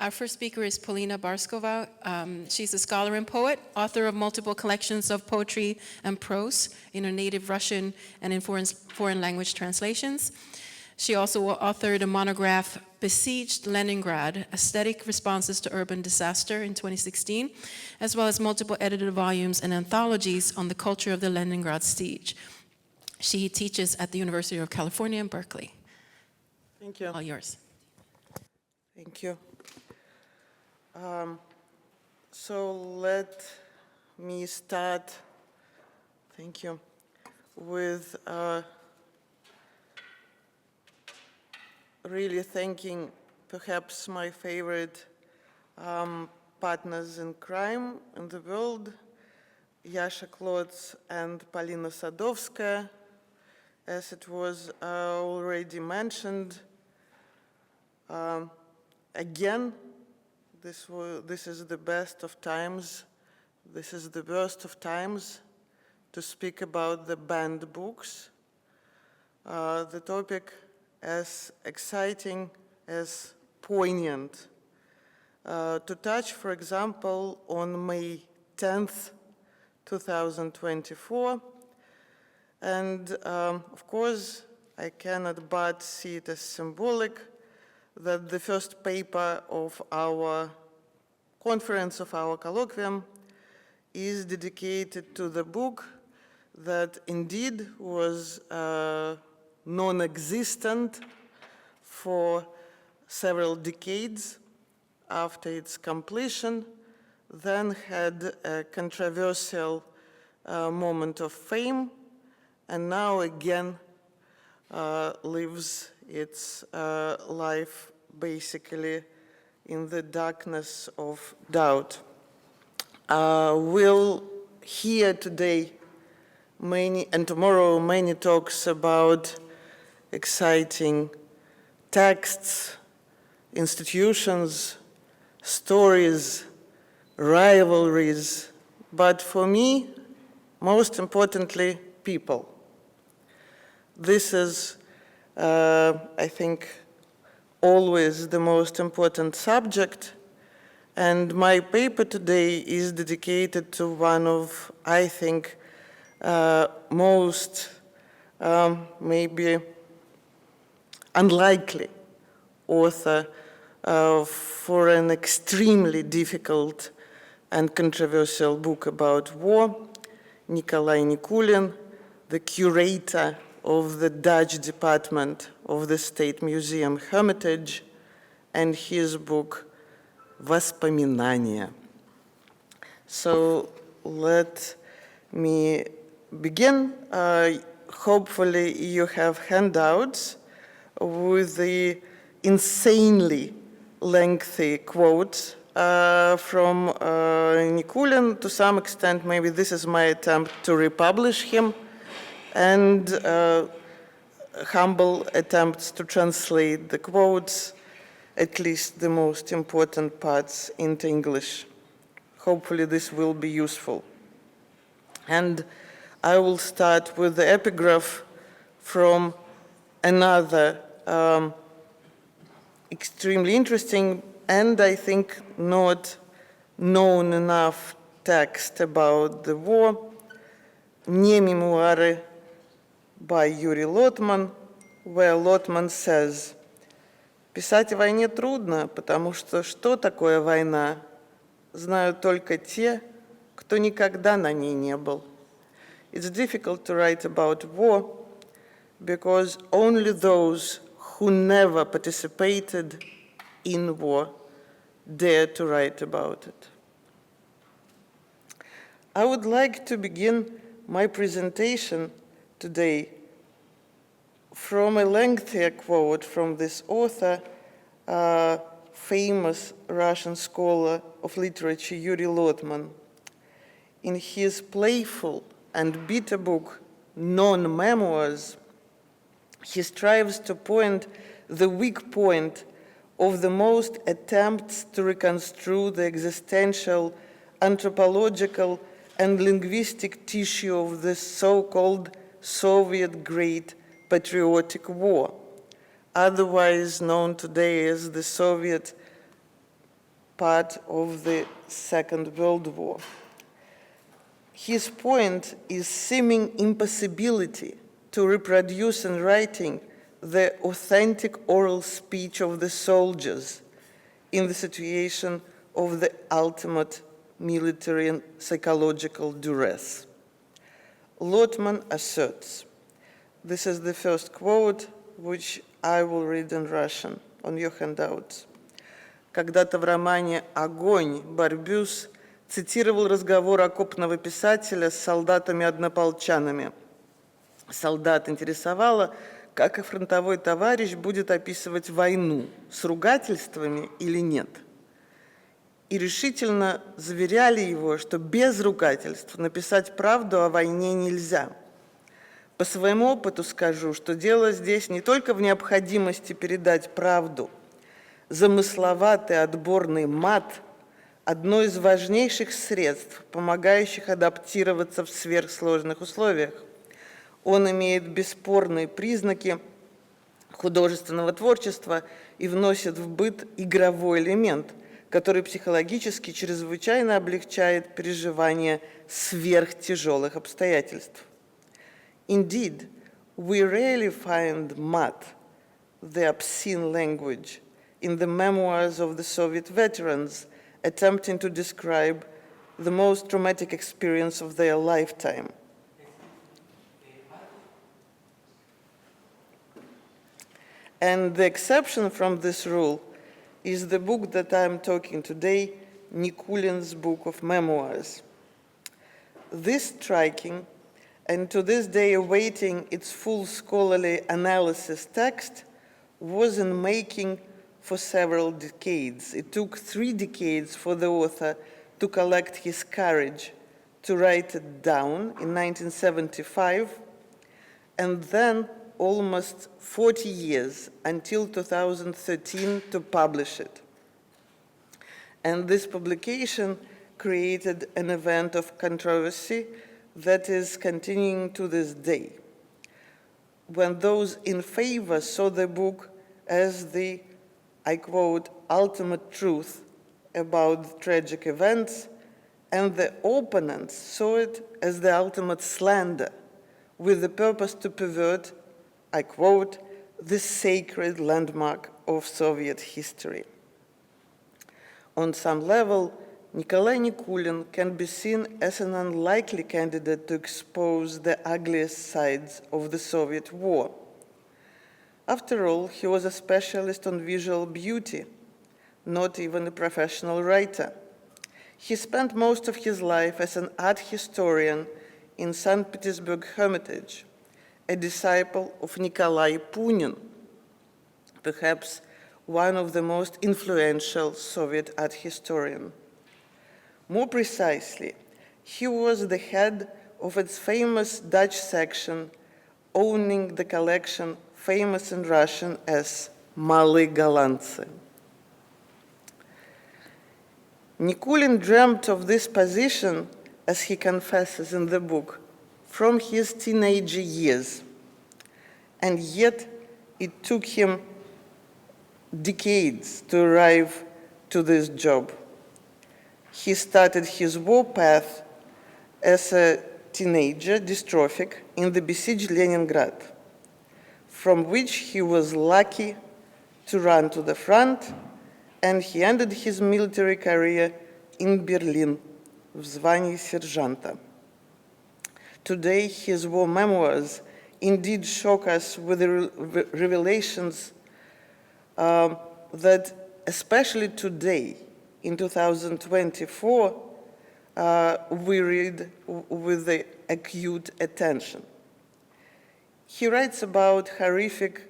Our first speaker is Polina Barskova. She's a scholar and poet, author of multiple collections of poetry and prose in her native Russian and in foreign language translations. She also authored a monograph, Besieged Leningrad, Aesthetic Responses to Urban Disaster in 2016, as well as multiple edited volumes and anthologies on the culture of the Leningrad siege. She teaches at the University of California in Berkeley. Thank you. All yours. Thank you. So let me start, thank you, with really thanking perhaps my favorite partners in crime in the world, Yasha Klotz and Polina Sadovskaya. As it was already mentioned, again, this is the best of times, this is the worst of times to speak about the banned books. The topic as exciting as poignant. To touch, for example, on May 10th, 2024, and of course, I cannot but see it as symbolic that the first paper of our conference, of our colloquium, is dedicated to the book that indeed was non-existent for several decades after its completion, then had a controversial moment of fame, and now again lives its life basically in the darkness of doubt. We'll hear today many, and tomorrow many talks about exciting texts, institutions, stories, rivalries, but for me, most importantly, people. This is, I think, always the most important subject, and my paper today is dedicated to one of, I think, most maybe unlikely author for an extremely difficult and controversial book about war, Nikolai Nikulin, the curator of the Dutch Department of the State Museum Hermitage, and his book, Воспоминания. So let me begin. Hopefully you have handouts with the insanely lengthy quotes from Nikulin. To some extent, maybe this is my attempt to republish him, and humble attempts to translate the quotes, at least the most important parts, into English. Hopefully this will be useful. And I will start with the epigraph from another extremely interesting and I think not known enough text about the war, "Не мемуары" by Yuri Lotman, where Lotman says, «Писать о войне трудно, потому что такое война, знают только те, кто никогда на ней не был. It's difficult to write about war because only those who never participated in war dare to write about it." I would like to begin my presentation today from a lengthier quote from this author, famous Russian scholar of literature, Yuri Lotman. In his playful and bitter book, Non-Memoirs, he strives to point the weak point of the most attempts to reconstruct the existential, anthropological, and linguistic tissue of the so-called Soviet Great Patriotic War, otherwise known today as the Soviet part of the Second World War. His point is seeming impossibility to reproduce in writing the authentic oral speech of the soldiers in the situation of the ultimate military and psychological duress. Lotman asserts, this is the first quote, which I will read in Russian on your handouts. Когда-то в романе «Огонь. Барбюс» цитировал разговор окопного писателя с солдатами-однополчанами. Солдат интересовало, как и фронтовой товарищ будет описывать войну, с ругательствами или нет. И решительно заверяли его, что без ругательств написать правду о войне нельзя. По своему опыту скажу, что дело здесь не только в необходимости передать правду. Замысловатый отборный мат – одно из важнейших средств, помогающих адаптироваться в сверхсложных условиях. Он имеет бесспорные признаки художественного творчества и вносит в быт игровой элемент, который психологически чрезвычайно облегчает переживание сверхтяжелых обстоятельств. Indeed, we rarely find mud, the obscene language, in the memoirs of the Soviet veterans attempting to describe the most traumatic experience of their lifetime. And the exception from this rule is the book that I'm talking today, Nikulin's book of memoirs. This striking, and to this day awaiting its full scholarly analysis text, was in making for several decades. It took 3 decades for the author to collect his courage to write it down in 1975, and then almost 40 years until 2013 to publish it. And this publication created an event of controversy that is continuing to this day. When those in favor saw the book as the, I quote, ultimate truth about the tragic events, and the opponents saw it as the ultimate slander with the purpose to pervert, I quote, the sacred landmark of Soviet history. On some level, Nikolai Nikulin can be seen as an unlikely candidate to expose the ugliest sides of the Soviet war. After all, he was a specialist on visual beauty, not even a professional writer. He spent most of his life as an art historian in St. Petersburg Hermitage, a disciple of Nikolai Punin, perhaps one of the most influential Soviet art historians. More precisely, he was the head of its famous Dutch section, owning the collection famous in Russian as Malые Голландцы. Nikulin dreamt of this position, as he confesses in the book, from his teenage years, and yet it took him decades to arrive to this job. He started his war path as a teenager, dystrophic, in the Besieged Leningrad, from which he was lucky to run to the front, and he ended his military career in Berlin в звании сержанта. Today, his war memoirs indeed shock us with the revelations that, especially today, in 2024, we read with the acute attention. He writes about horrific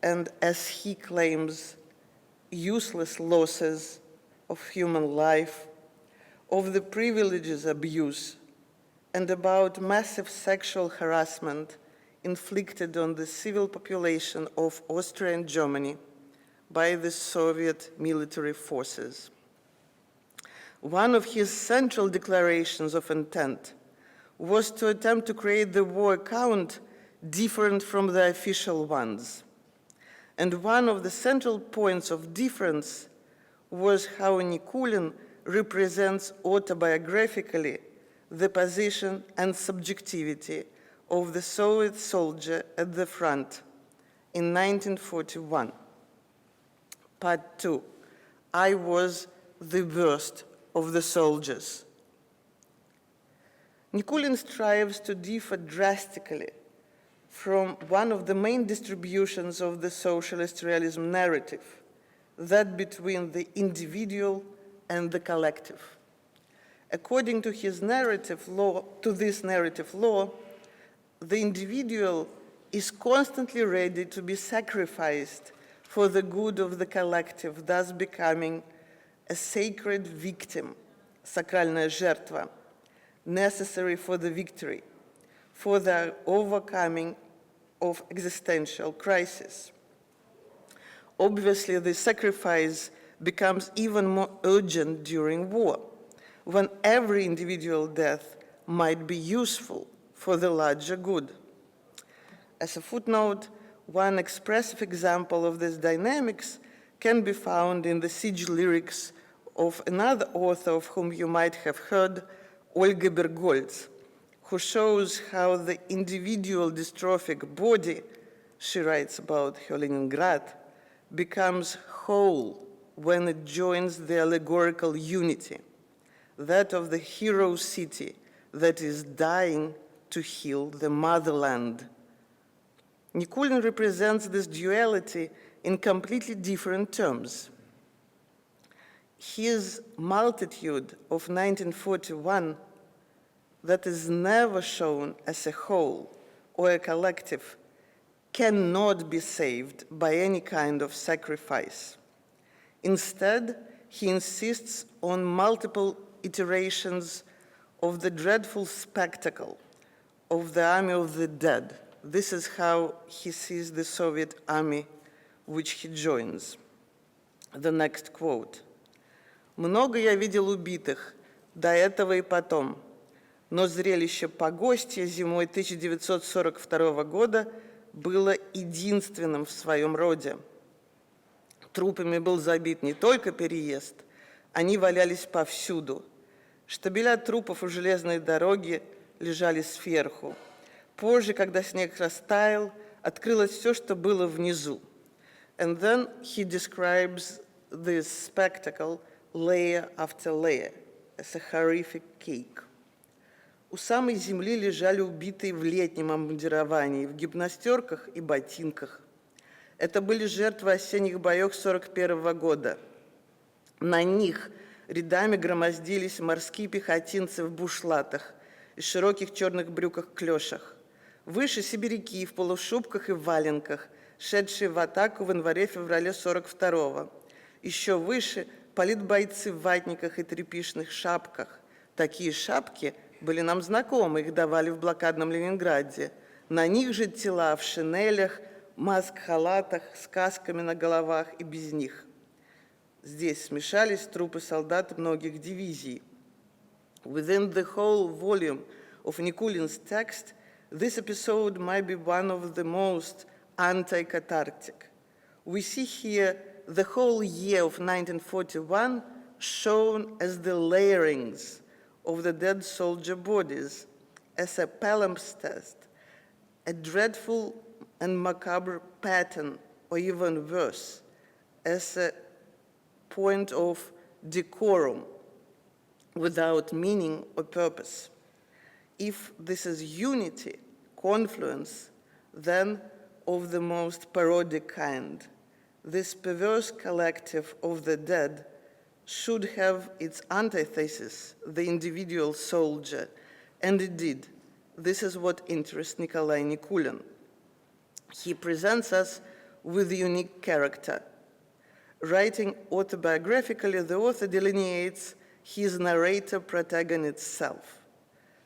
and, as he claims, useless losses of human life, of the privileges abuse, and about massive sexual harassment inflicted on the civil population of Austria and Germany by the Soviet military forces. One of his central declarations of intent was to attempt to create the war account different from the official ones. And one of the central points of difference was how Nikulin represents autobiographically the position and subjectivity of the Soviet soldier at the front in 1941. Part 2, I was the worst of the soldiers. Nikulin strives to differ drastically from one of the main distributions of the socialist realism narrative, that between the individual and the collective. According to his narrative law, the individual is constantly ready to be sacrificed for the good of the collective, thus becoming a sacred victim, сакральная жертва, necessary for the victory, for the overcoming of existential crisis. Obviously, the sacrifice becomes even more urgent during war, when every individual death might be useful for the larger good. As a footnote, one expressive example of this dynamics can be found in the siege lyrics of another author of whom you might have heard, Olga Bergolz, who shows how the individual dystrophic body, she writes about her Leningrad, becomes whole when it joins the allegorical unity, that of the hero city that is dying to heal the motherland. Nikulin represents this duality in completely different terms. His multitude of 1941 that is never shown as a whole or a collective cannot be saved by any kind of sacrifice. Instead, he insists on multiple iterations of the dreadful spectacle of the army of the dead. This is how he sees the Soviet army which he joins. The next quote. «Много я видел убитых, до этого и потом, но зрелище погостья зимой 1942 года было единственным в своем роде. Трупами был забит не только переезд, они валялись повсюду. Штабеля трупов у железной дороги лежали сверху. Позже, когда снег растаял, открылось все, что было внизу». And then he describes this spectacle layer after layer as a horrific cake. У самой земли лежали убитые в летнем обмундировании, в гимнастерках и ботинках. Это были жертвы осенних боев 1941 года. На них рядами громоздились морские пехотинцы в бушлатах и широких черных брюках-клешах. Выше сибиряки в полушубках и валенках, шедшие в атаку в январе-феврале 1942. Еще выше политбойцы в ватниках и тряпичных шапках. Такие шапки были нам знакомы, их давали в блокадном Ленинграде. На них же тела в шинелях, маск-халатах, с касками на головах и без них. Здесь смешались трупы солдат многих дивизий. Within the whole volume of Nikulin's text, this episode might be one of the most anti-cathartic. We see here the whole year of 1941 shown as the layerings of the dead soldier bodies, as a palimpsest, a dreadful and macabre pattern, or even worse, as a point of decorum without meaning or purpose. If this is unity, confluence, then of the most parodic kind, this perverse collective of the dead should have its antithesis, the individual soldier, and it did. This is what interests Nikolai Nikulin. He presents us with a unique character. Writing autobiographically, the author delineates his narrator protagonist self.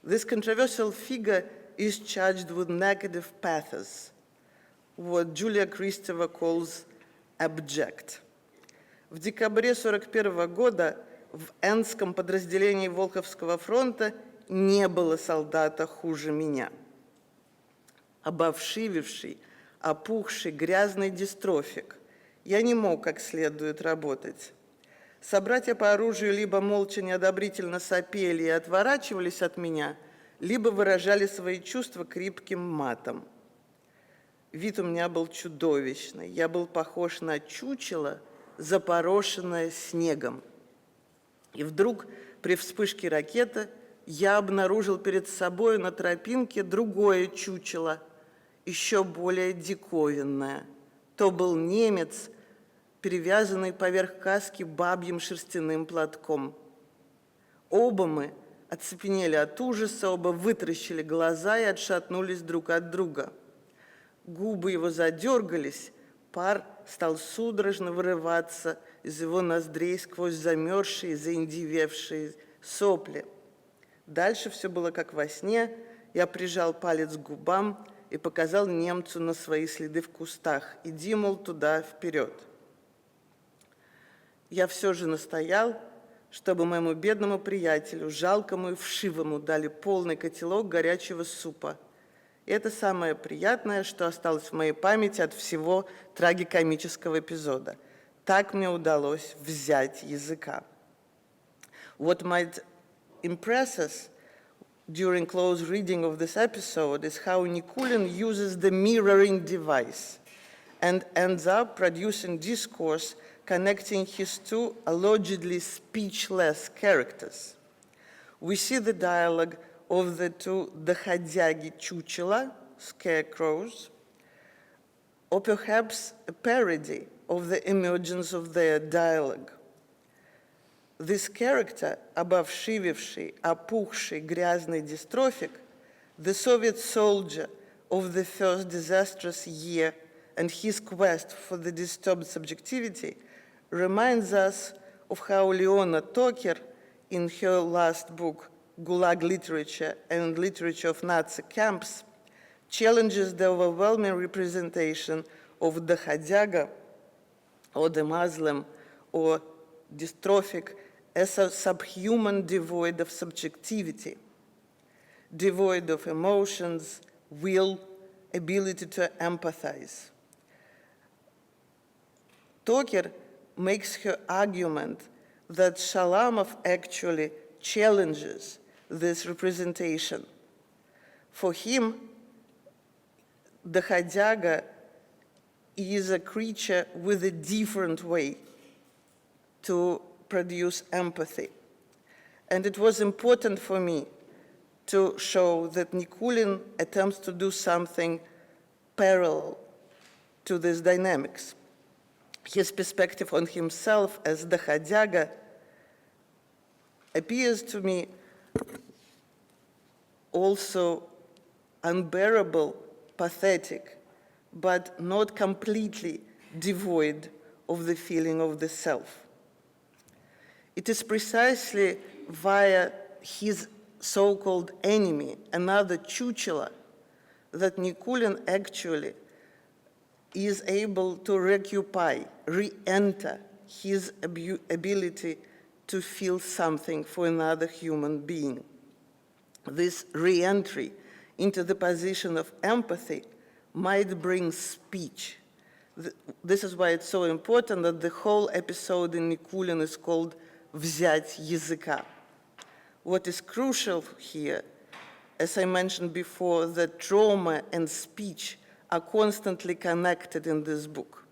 This controversial figure is charged with negative pathos, what Julia Kristeva calls abject. В декабре 1941 года в Энском подразделении Волховского фронта не было солдата хуже меня. Обовшививший, опухший, грязный дистрофик, я не мог как следует работать. Собратья по оружию либо молча неодобрительно сопели и отворачивались от меня, либо выражали свои чувства крепким матом. Вид у меня был чудовищный. Я был похож на чучело, запорошенное снегом. И вдруг при вспышке ракеты я обнаружил перед собой на тропинке другое чучело, еще более диковинное. То был немец, перевязанный поверх каски бабьим шерстяным платком. Оба мы оцепенели от ужаса, оба вытаращили глаза и отшатнулись друг от друга. Губы его задергались, пар стал судорожно вырываться из его ноздрей сквозь замерзшие, заиндевевшие сопли. Дальше все было как во сне. Я прижал палец к губам и показал немцу на свои следы в кустах. Иди, мол, туда, вперед. Я все же настоял, чтобы моему бедному приятелю, жалкому и вшивому, дали полный котелок горячего супа. И это самое приятное, что осталось в моей памяти от всего трагикомического эпизода. Так мне удалось взять языка. What might impress us during close reading of this episode is how Nikulin uses the mirroring device and ends up producing discourse connecting his two allegedly speechless characters. We see the dialogue of the two доходяги чучела, scarecrows, or perhaps a parody of the emergence of their dialogue. This character, обовшививший, опухший, грязный дистрофик, the Soviet soldier of the first disastrous year and his quest for the disturbed subjectivity, reminds us of how Leona Toker, in her last book, Gulag Literature and Literature of Nazi Camps, challenges the overwhelming representation of доходяга, or the Muslim, or dystrophic, as a subhuman devoid of subjectivity, devoid of emotions, will, ability to empathize. Toker makes her argument that Shalamov actually challenges this representation. For him, доходяга is a creature with a different way to produce empathy. And it was important for me to show that Nikulin attempts to do something parallel to these dynamics. His perspective on himself as доходяга appears to me also unbearable, pathetic, but not completely devoid of the feeling of the self. It is precisely via his so-called enemy, another чучело, that Nikulin actually is able to reoccupy, re-enter his ability to feel something for another human being. This re-entry into the position of empathy might bring speech. This is why it's so important that the whole episode in Nikulin is called «Взять языка». What is crucial here, as I mentioned before, that trauma and speech are constantly connected in this book.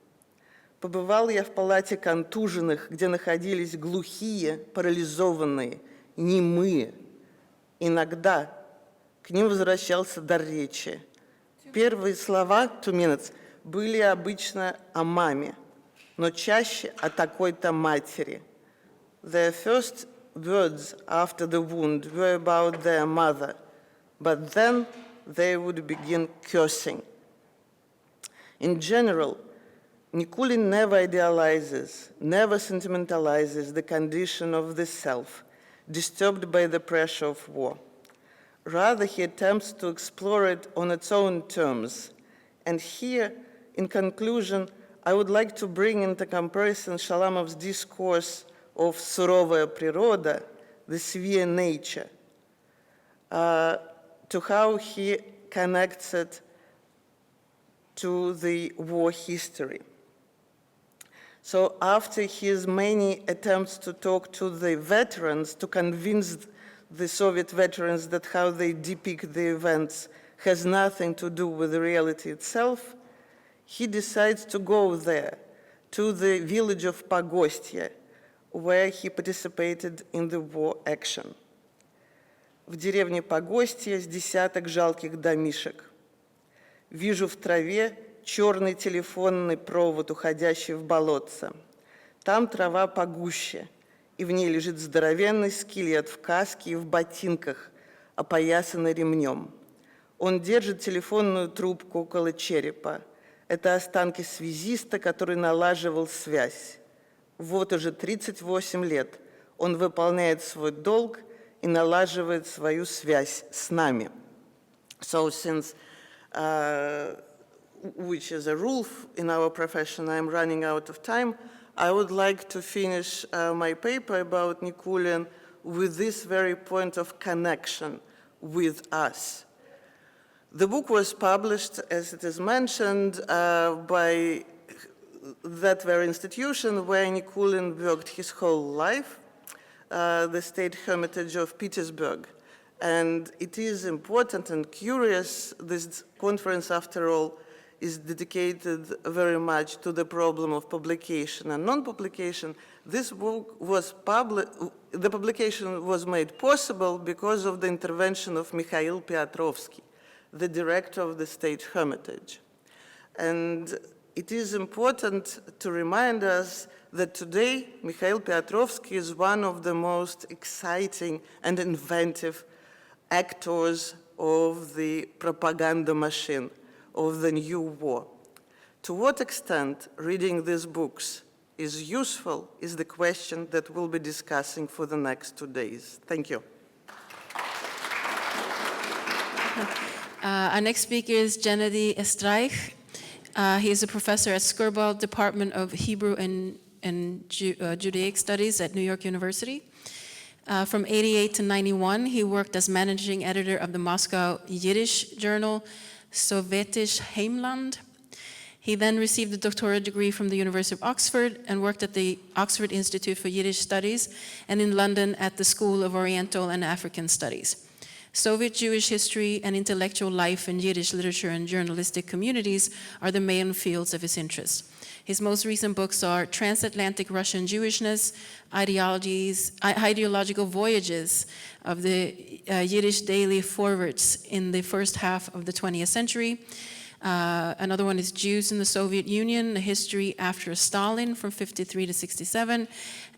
Побывал я в палате контуженных, где находились глухие, парализованные, немые. Иногда к ним возвращался дар речи. Первые слова, 2 minutes, были обычно о маме, но чаще о такой-то матери. Their first words after the wound were about their mother, but then they would begin cursing. In general, Nikulin never idealizes, never sentimentalizes the condition of the self, disturbed by the pressure of war. Rather, he attempts to explore it on its own terms. And here, in conclusion, I would like to bring into comparison Shalamov's discourse of суровая природа, the severe nature, to how he connects it to the war history. So after his many attempts to talk to the veterans, to convince the Soviet veterans that how they depict the events has nothing to do with the reality itself, he decides to go there, to the village of Pogostye, where he participated in the war action. В деревне Погостье с десяток жалких домишек. Вижу в траве черный телефонный провод, уходящий в болотце. Там трава погуще, и в ней лежит здоровенный скелет в каске и в ботинках, опоясанный ремнем. Он держит телефонную трубку около черепа. Это останки связиста, который налаживал связь. Вот уже 38 лет он выполняет свой долг и налаживает свою связь с нами. So since, which is a rule in our profession, I'm running out of time, I would like to finish my paper about Nikulin with this very point of connection with us. The book was published, as it is mentioned, by that very institution where Nikulin worked his whole life, the State Hermitage of Petersburg. And it is important and curious, this conference, after all, is dedicated very much to the problem of publication and non-publication. This book was the publication was made possible because of the intervention of Mikhail Piotrovsky, the director of the State Hermitage. And it is important to remind us that today Mikhail Piotrovsky is one of the most exciting and inventive actors of the propaganda machine of the new war. To what extent reading these books is useful is the question that we'll be discussing for the next 2 days. Thank you. Our next speaker is Gennady Estraikh. He is a professor at Skirball Department of Hebrew and Judaic Studies at New York University. From 88 to 91, he worked as managing editor of the Moscow Yiddish journal, Sovetish Heymland. He then received a doctoral degree from the University of Oxford and worked at the Oxford Institute for Yiddish Studies and in London at the School of Oriental and African Studies. Soviet Jewish history and intellectual life in Yiddish literature and journalistic communities are the main fields of his interest. His most recent books are Transatlantic Russian Jewishness, Ideological Voyages of the Yiddish Daily Forverts in the first half of the 20th century. Another one is Jews in the Soviet Union, a history after Stalin from 53 to 67,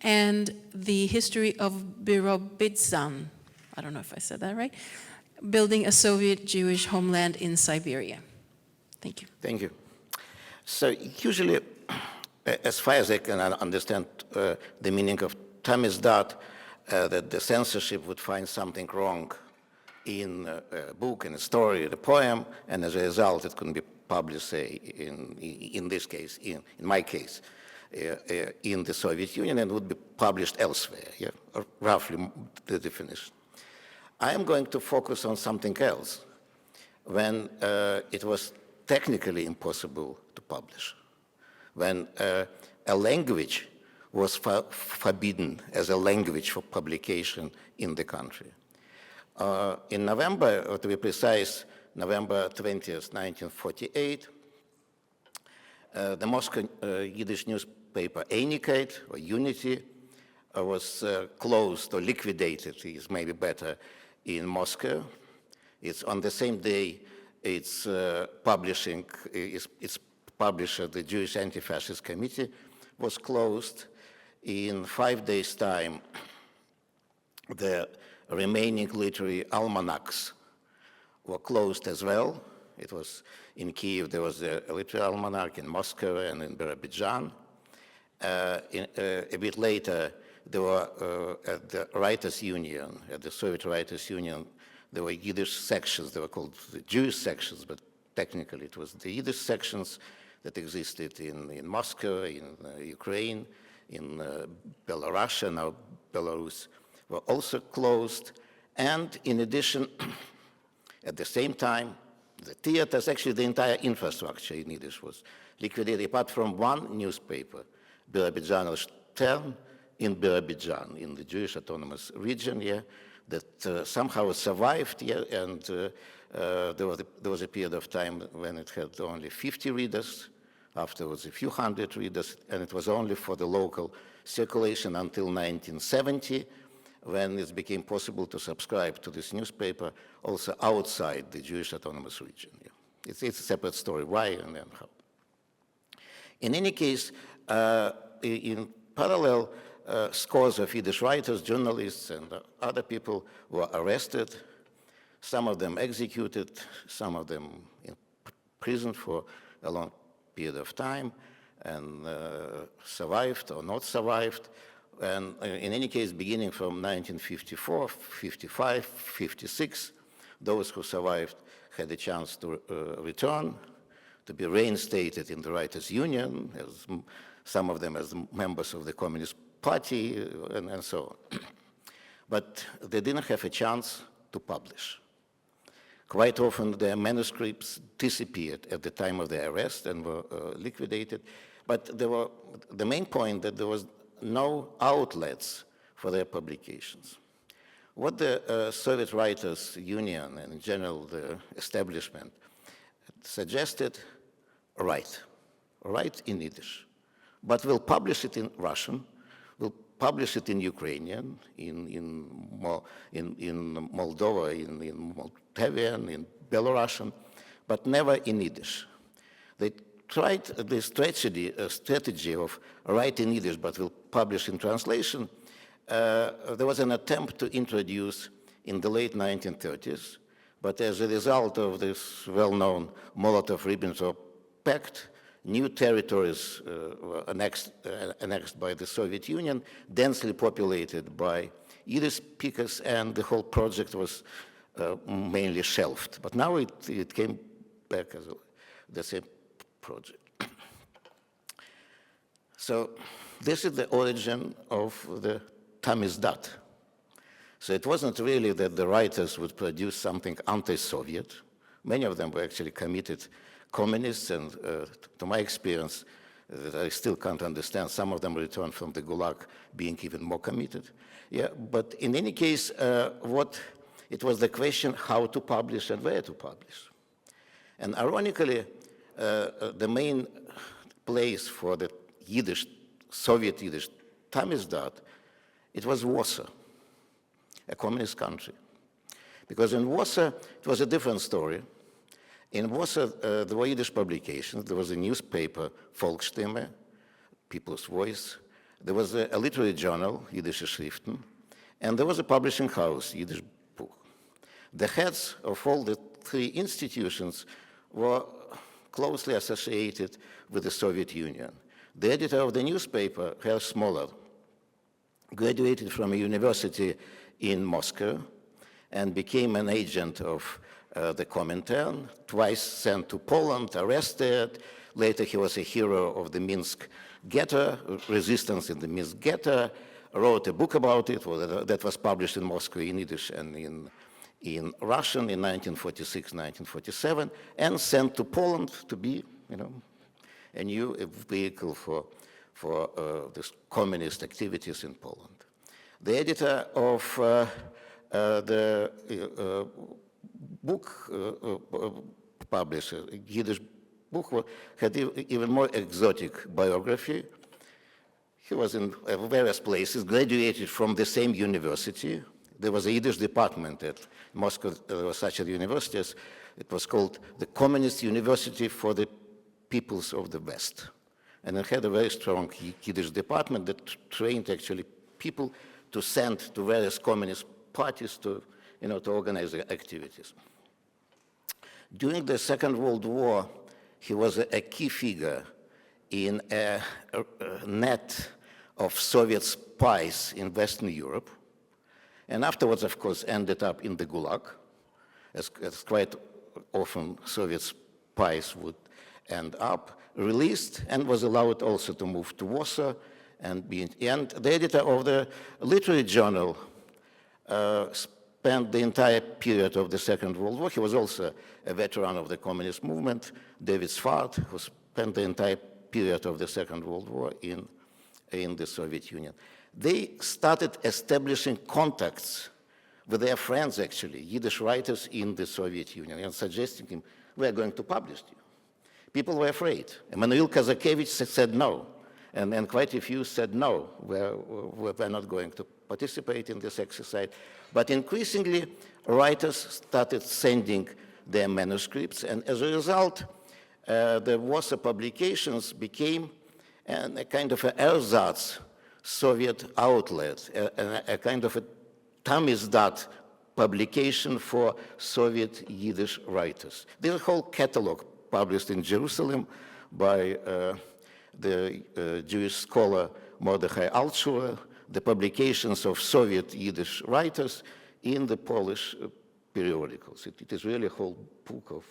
and the History of Birobidzhan. I don't know if I said that right. Building a Soviet Jewish Homeland in Siberia. Thank you. Thank you. So usually, as far as I can understand the meaning of Tamizdat, that the censorship would find something wrong in a book, in a story, in a poem, and as a result, it couldn't be published, say, in this case, in my case, in the Soviet Union, and would be published elsewhere, yeah? Roughly the definition. I am going to focus on something else when it was technically impossible to publish, when a language was forbidden as a language for publication in the country. In November, to be precise, November 20th, 1948, the Moscow Yiddish newspaper Einikeit, or Unity, was closed or liquidated, is maybe better, in Moscow. It's on the same day its publisher, the Jewish Anti-Fascist Committee, was closed. In 5 days' time, the remaining literary almanacs were closed as well. It was in Kiev, there was a literary almanac, in Moscow and in Birobidzhan. A bit later, there were at the Writers' Union, at the Soviet Writers' Union, there were Yiddish sections. They were called the Jewish sections, but technically it was the Yiddish sections that existed in Moscow, in Ukraine, in Belarus, now Belarus, were also closed. And in addition, at the same time, the theaters, actually the entire infrastructure in Yiddish was liquidated, apart from one newspaper, Birobidzhan Stern in Birobidzhan, in the Jewish autonomous region here, that somehow survived here, and there was a period of time when it had only 50 readers, afterwards a few hundred readers, and it was only for the local circulation until 1970, when it became possible to subscribe to this newspaper also outside the Jewish autonomous region. Yeah. It's a separate story, why and then how. In any case, in parallel, scores of Yiddish writers, journalists, and other people were arrested, some of them executed, some of them in prison for a long period of time, and survived or not survived. And in any case, beginning from 1954, 55, 56, those who survived had a chance to return, to be reinstated in the Writers' Union, as some of them as members of the Communist Party, and so on. But they didn't have a chance to publish. Quite often their manuscripts disappeared at the time of their arrest and were liquidated. But the main point that there was no outlets for their publications. What the Soviet Writers' Union and in general the establishment suggested, write in Yiddish, but we'll publish it in Russian, we'll publish it in Ukrainian, in Moldova, in Moldavian, in Belarusian, but never in Yiddish. They tried this strategy of write in Yiddish, but we'll publish in translation. There was an attempt to introduce in the late 1930s, but as a result of this well-known Molotov-Ribbentrop Pact, new territories were annexed by the Soviet Union, densely populated by Yiddish speakers, and the whole project was mainly shelved. But now it came back as the same project. So this is the origin of the Tamizdat. So it wasn't really that the writers would produce something anti-Soviet. Many of them were actually committed communists, and to my experience, that I still can't understand, some of them returned from the Gulag being even more committed. Yeah, but in any case, it was the question how to publish and where to publish. And ironically, the main place for the Yiddish, Soviet Yiddish Tamizdat, it was Warsaw, a communist country. Because in Warsaw, it was a different story. In Warsaw, there were Yiddish publications. There was a newspaper, Volksstimme, People's Voice. There was a literary journal, Yiddish Schriften. And there was a publishing house, Yiddish Buch. The heads of all the three institutions were closely associated with the Soviet Union. The editor of the newspaper, Herr Smoller, graduated from a university in Moscow and became an agent of the Comintern, twice sent to Poland, arrested. Later he was a hero of the Minsk ghetto, resistance in the Minsk ghetto, wrote a book about it that was published in Moscow in Yiddish and in Russian in 1946, 1947, and sent to Poland to be, a new vehicle for this communist activities in Poland. The editor of the book publisher, Yiddish book, had even more exotic biography. He was in various places, graduated from the same university. There was a Yiddish department at Moscow. There was such a university. It was called the Communist University for the Peoples of the West. And it had a very strong Yiddish department that trained actually people to send to various communist parties to organize their activities. During the Second World War, he was a key figure in a net of Soviet spies in Western Europe, and afterwards, of course, ended up in the Gulag, as quite often Soviet spies would end up, released, and was allowed also to move to Warsaw and be. And the editor of the literary journal spent the entire period of the Second World War. He was also a veteran of the communist movement, David Svart, who spent the entire period of the Second World War in in the Soviet Union. They started establishing contacts with their friends, actually, Yiddish writers in the Soviet Union, and suggesting them, we are going to publish you. People were afraid. Emanuel Kazakevich said no, and quite a few said no, we're not going to participate in this exercise. But increasingly, writers started sending their manuscripts, and as a result, the Warsaw publications became a kind of an ersatz Soviet outlet, a kind of a Tamizdat publication for Soviet Yiddish writers. There's a whole catalog published in Jerusalem by the Jewish scholar Mordechai Altschul, the publications of Soviet Yiddish writers in the Polish periodicals. It is really a whole book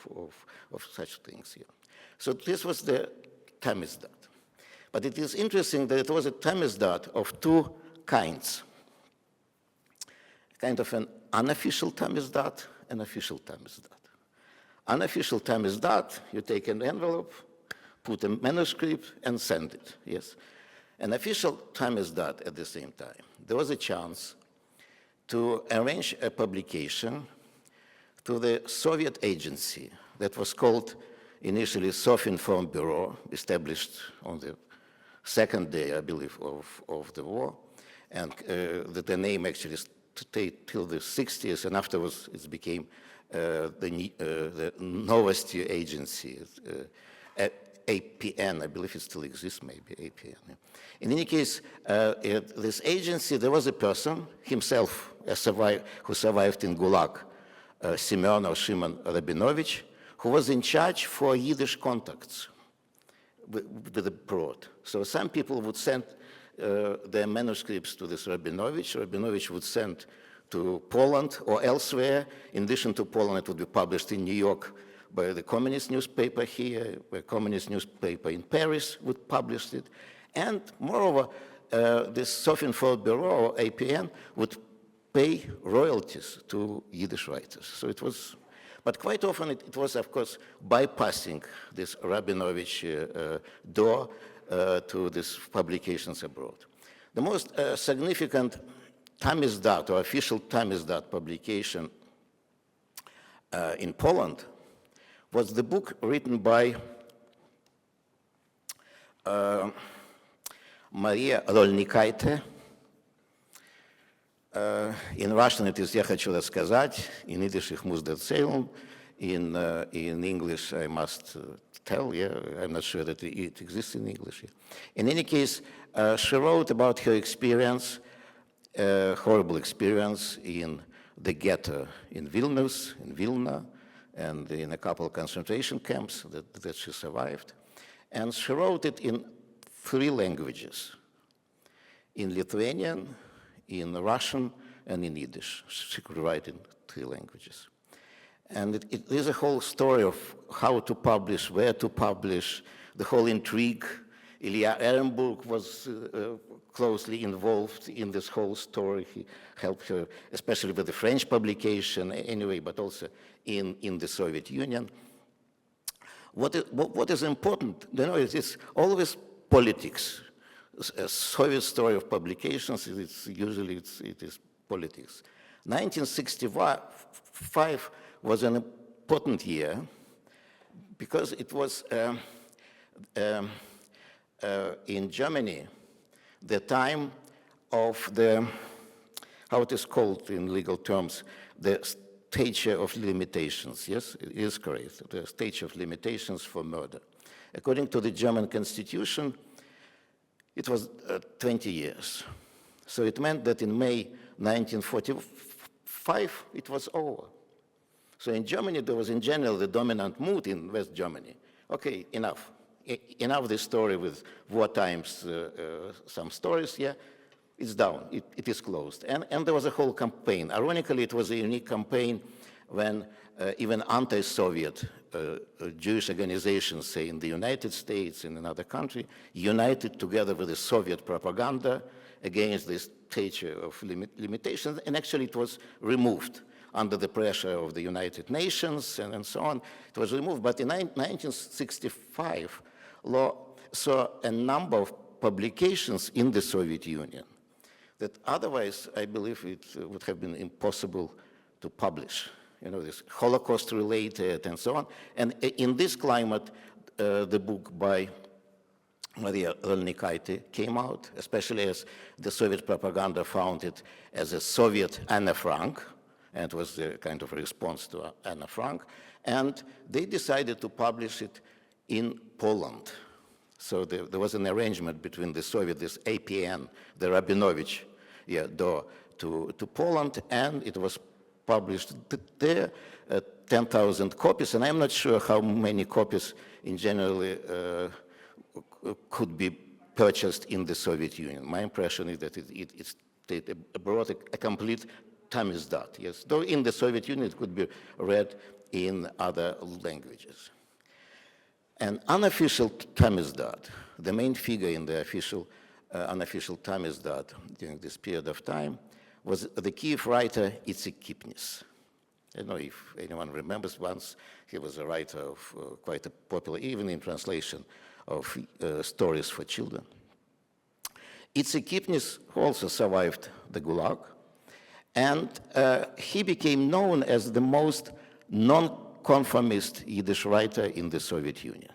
of such things here. So this was the Tamizdat. But it is interesting that it was a Tamizdat of two kinds. Kind of an unofficial Tamizdat and official Tamizdat. Unofficial Tamizdat, you take an envelope, put a manuscript, and send it, yes. An official Tamizdat at the same time. There was a chance to arrange a publication to the Soviet agency that was called initially Sofinform Bureau, established on the second day, I believe, of the war, and the name actually stayed till the 60s, and afterwards it became the Novosti Agency, APN, I believe it still exists, maybe APN. Yeah. In any case, this agency, there was a person himself who survived in Gulag, Semyon or Shimon Rabinovich, who was in charge for Yiddish contacts with abroad. So some people would send their manuscripts to this Rabinovich. Rabinovich would send to Poland or elsewhere. In addition to Poland, it would be published in New York by the communist newspaper here, the communist newspaper in Paris would publish it. And moreover, this Sofinform Bureau, or APN, would pay royalties to Yiddish writers. So it was, but quite often it was, of course, bypassing this Rabinovich door to these publications abroad. The most significant Tamizdat, or official Tamizdat publication in Poland was the book written by Maria Rolnikaite. In Russian it is «Я хочу рассказать», in Yiddish «Ich muss erzählen», in English I must tell, yeah, I'm not sure that it exists in English. In any case, she wrote about her experience, horrible experience in the ghetto in Vilnius, in Vilna, and in a couple of concentration camps that she survived. And she wrote it in 3 languages, in Lithuanian, in Russian, and in Yiddish. She could write in 3 languages. And it is a whole story of how to publish, where to publish, the whole intrigue. Ilya Ehrenburg was closely involved in this whole story. He helped her, especially with the French publication anyway, but also in the Soviet Union. What is important, you know, it's always politics. A Soviet story of publications, usually it is politics. 1965 was an important year because it was in Germany the time of the, how it is called in legal terms, the statute of limitations. Yes, it is correct, the statute of limitations for murder. According to the German constitution, it was 20 years. So it meant that in May 1945, it was over. So in Germany, there was in general the dominant mood in West Germany. Okay, enough. Enough this story with war times, some stories, yeah, it's down, it is closed. And there was a whole campaign. Ironically, it was a unique campaign when even anti-Soviet Jewish organizations, say in the United States, in another country, united together with the Soviet propaganda against this statute of limitations, and actually it was removed under the pressure of the United Nations and so on. It was removed, but in 1965, law saw a number of publications in the Soviet Union that otherwise, I believe, it would have been impossible to publish. You know, this Holocaust-related and so on. And in this climate, the book by Maria Rolnikaite came out, especially as the Soviet propaganda found it as a Soviet Anne Frank, and it was a kind of a response to Anne Frank. And they decided to publish it in Poland. So there was an arrangement between the Soviet, this APN, the Rabinovich door to Poland, and it was published there, 10,000 copies, and I'm not sure how many copies in general could be purchased in the Soviet Union. My impression is that it brought a complete Tamizdat, yes, though in the Soviet Union it could be read in other languages. An unofficial Tamizdat, the main figure in the unofficial Tamizdat during this period of time, was the Kiev writer Itzik Kipnis. I don't know if anyone remembers. Once he was a writer of quite a popular, even in translation, of stories for children. Itzik Kipnis also survived the Gulag, and he became known as the most non-conformist Yiddish writer in the Soviet Union.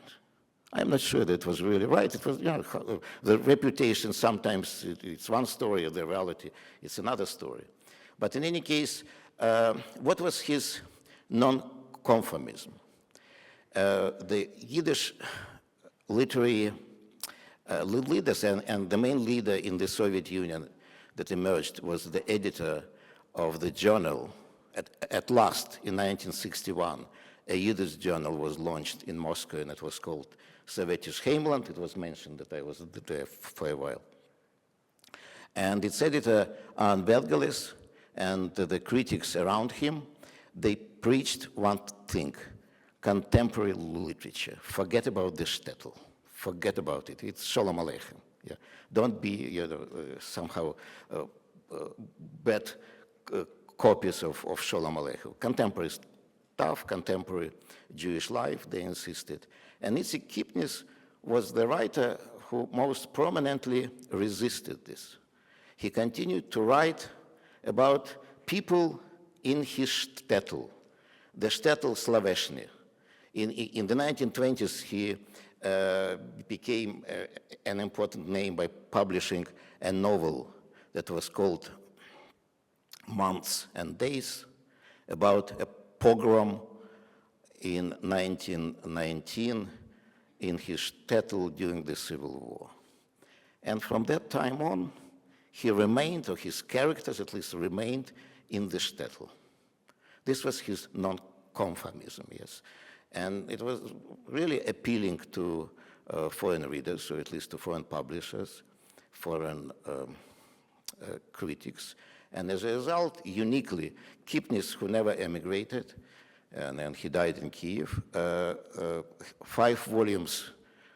I'm not sure that was really right. It was, you know, the reputation, sometimes it's one story, the reality it's another story. But in any case, what was his non-conformism? The Yiddish literary leaders, and the main leader in the Soviet Union that emerged was the editor of the journal. At last, in 1961, a Yiddish journal was launched in Moscow, and it was called Sovetish Heymland. It was mentioned that I was there for a while. And its editor, Ann Bergelis, and the critics around him, they preached one thing: contemporary literature. Forget about the shtetl. Forget about it. It's Shalom Aleichem. Yeah. Don't be, you know, somehow bad copies of Shalom Aleichem. Contemporary stuff, contemporary Jewish life, they insisted. And Itzik Kipnis was the writer who most prominently resisted this. He continued to write about people in his shtetl, the shtetl Slaveshny. In the 1920s, he became an important name by publishing a novel that was called Months and Days, about a pogrom in 1919 in his shtetl during the Civil War. And from that time on, he remained, or his characters at least remained, in the shtetl. This was his non-conformism, yes. And it was really appealing to foreign readers, or at least to foreign publishers, foreign critics. And as a result, uniquely, Kipnis, who never emigrated, and then he died in Kiev, 5 volumes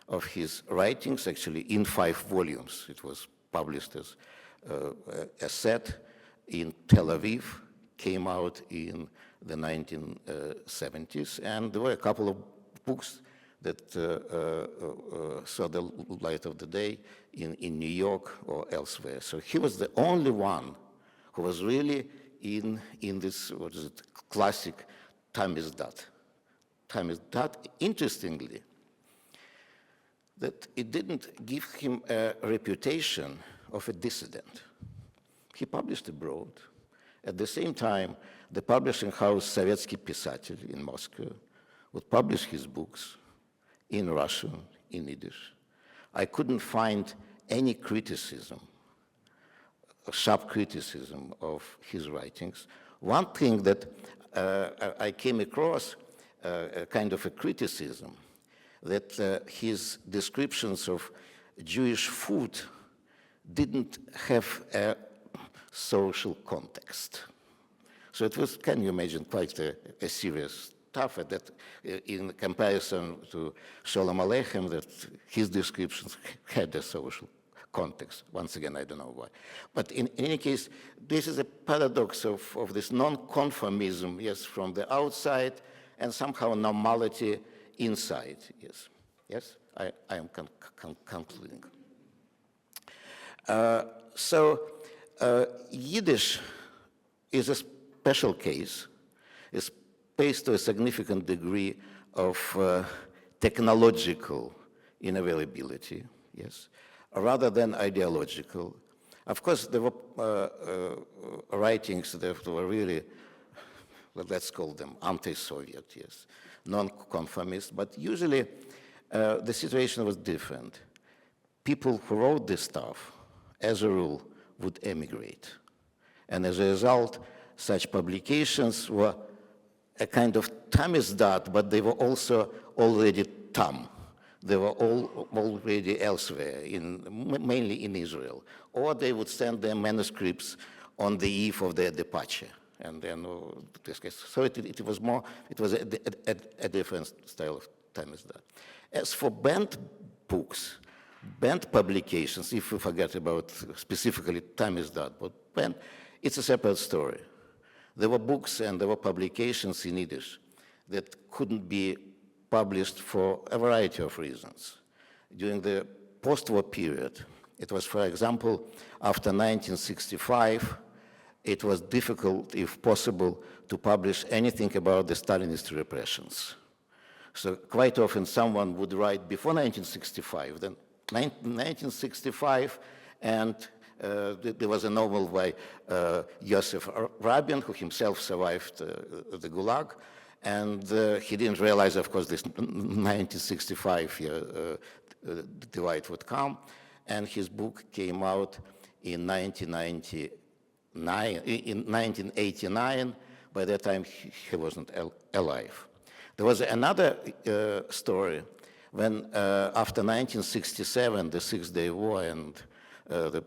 of his writings, actually in 5 volumes. It was published as a set in Tel Aviv, came out in the 1970s, and there were a couple of books that saw the light of the day in New York or elsewhere. So he was the only one who was really in this, what is it, classic Tamizdat. Tamizdat, interestingly, that it didn't give him a reputation of a dissident. He published abroad. At the same time, the publishing house Sovetskiy Pisatelь in Moscow would publish his books in Russian, in Yiddish. I couldn't find any criticism, sharp criticism of his writings. One thing that I came across, a kind of a criticism, that his descriptions of Jewish food didn't have a social context. So it was, can you imagine, quite a serious stuff that in comparison to Shalom Aleichem, that his descriptions had a social context. Once again, I don't know why. But in any case, this is a paradox of this non-conformism, yes, from the outside, and somehow normality inside, yes. Yes, I am concluding. Yiddish is a special case. It's based to a significant degree of technological inavailability, yes, rather than ideological. Of course, there were writings that were really, let's call them anti-Soviet, yes, non-conformist, but usually the situation was different. People who wrote this stuff, as a rule, would emigrate. And as a result, such publications were a kind of Tamizdat, but they were also already Tam. They were all already elsewhere, mainly in Israel. Or they would send their manuscripts on the eve of their departure. And then, so it was a different style of Tamizdat. As for banned books, banned publications, if we forget about specifically Tamizdat, but banned, it's a separate story. There were books and there were publications in Yiddish that couldn't be published for a variety of reasons. During the post-war period, it was, for example, after 1965, it was difficult, if possible, to publish anything about the Stalinist repressions. So quite often someone would write before 1965, then 1965, and there was a novel by Yosef Rabin, who himself survived the Gulag, and he didn't realize, of course, this 1965 divide would come, and his book came out in 1989. By that time, he wasn't alive. There was another story when, after 1967, the Six-Day War and the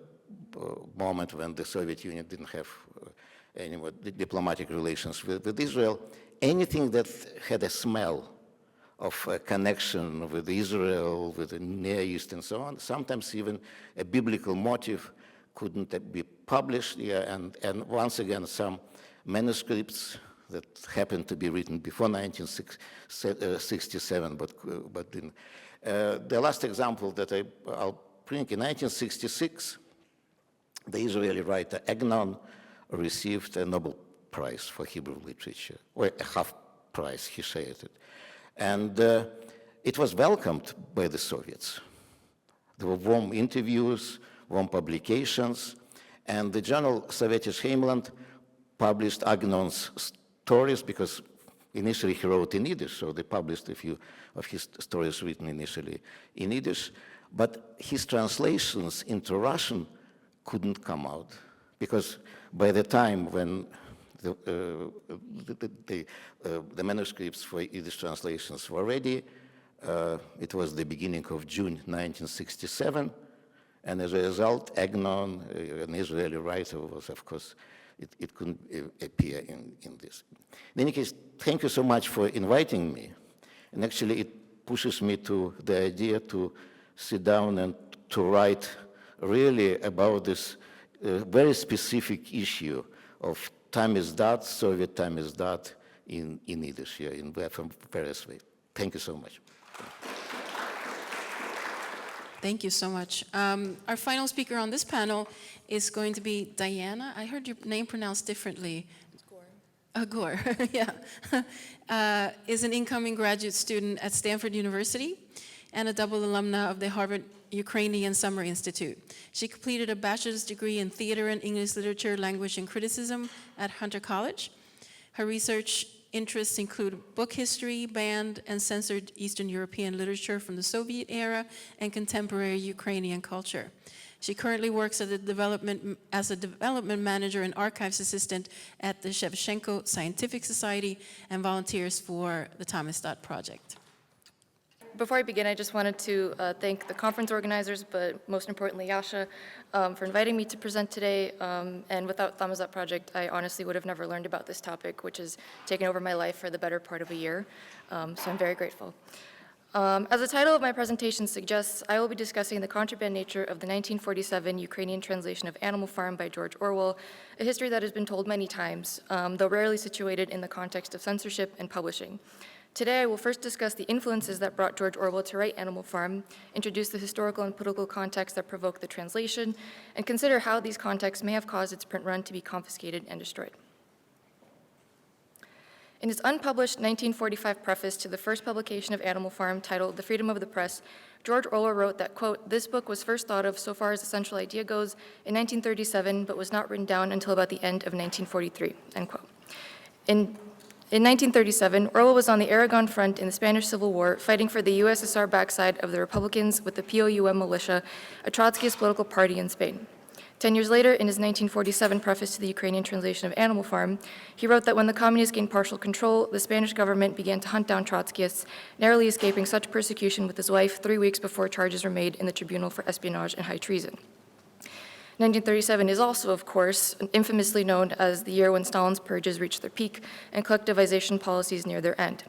moment when the Soviet Union didn't have any more diplomatic relations with Israel, anything that had a smell of a connection with Israel, with the Near East and so on, sometimes even a biblical motive couldn't be published. And once again, some manuscripts that happened to be written before 1967, but didn't. The last example that I'll bring, in 1966, the Israeli writer Agnon received a Nobel Prize for Hebrew literature, or a half prize, he shared it. And it was welcomed by the Soviets. There were warm interviews, warm publications, and the journal Sovetish Heymland published Agnon's stories, because initially he wrote in Yiddish, so they published a few of his stories written initially in Yiddish, but his translations into Russian couldn't come out, because by the time when the manuscripts for Yiddish translations were ready, it was the beginning of June 1967, and as a result, Agnon, an Israeli writer, was, of course, it couldn't appear in this. In any case, thank you so much for inviting me. And actually, it pushes me to the idea to sit down and to write really about this very specific issue of Tamizdat, Soviet Tamizdat in Yiddish, in various ways. Thank you so much. Thank you so much. Our final speaker on this panel is going to be Diana. I heard your name pronounced differently. Gore, yeah. Is an incoming graduate student at Stanford University and a double alumna of the Harvard Ukrainian Summer Institute. She completed a bachelor's degree in theater and English literature, language, and criticism at Hunter College. Her research interests include book history, banned and censored Eastern European literature from the Soviet era, and contemporary Ukrainian culture. She currently works as a development manager and archives assistant at the Shevchenko Scientific Society and volunteers for the Tamizdat project. Before I begin, I just wanted to thank the conference organizers, but most importantly, Yasha, for inviting me to present today. And without Tamizdat project, I honestly would have never learned about this topic, which has taken over my life for the better part of a year. So I'm very grateful. As the title of my presentation suggests, I will be discussing the contraband nature of the 1947 Ukrainian translation of Animal Farm by George Orwell, a history that has been told many times, though rarely situated in the context of censorship and publishing. Today, I will first discuss the influences that brought George Orwell to write Animal Farm, introduce the historical and political context that provoked the translation, and consider how these contexts may have caused its print run to be confiscated and destroyed. In his unpublished 1945 preface to the first publication of Animal Farm, titled The Freedom of the Press, George Orwell wrote that, quote, "This book was first thought of so far as the central idea goes in 1937, but was not written down until about the end of 1943, end quote. In 1937, Orwell was on the Aragon Front in the Spanish Civil War, fighting for the USSR backside of the Republicans with the POUM militia, a Trotskyist political party in Spain. 10 years later, in his 1947 preface to the Ukrainian translation of Animal Farm, he wrote that when the communists gained partial control, the Spanish government began to hunt down Trotskyists, narrowly escaping such persecution with his wife 3 weeks before charges were made in the tribunal for espionage and high treason. 1937 is also, of course, infamously known as the year when Stalin's purges reached their peak and collectivization policies near their end.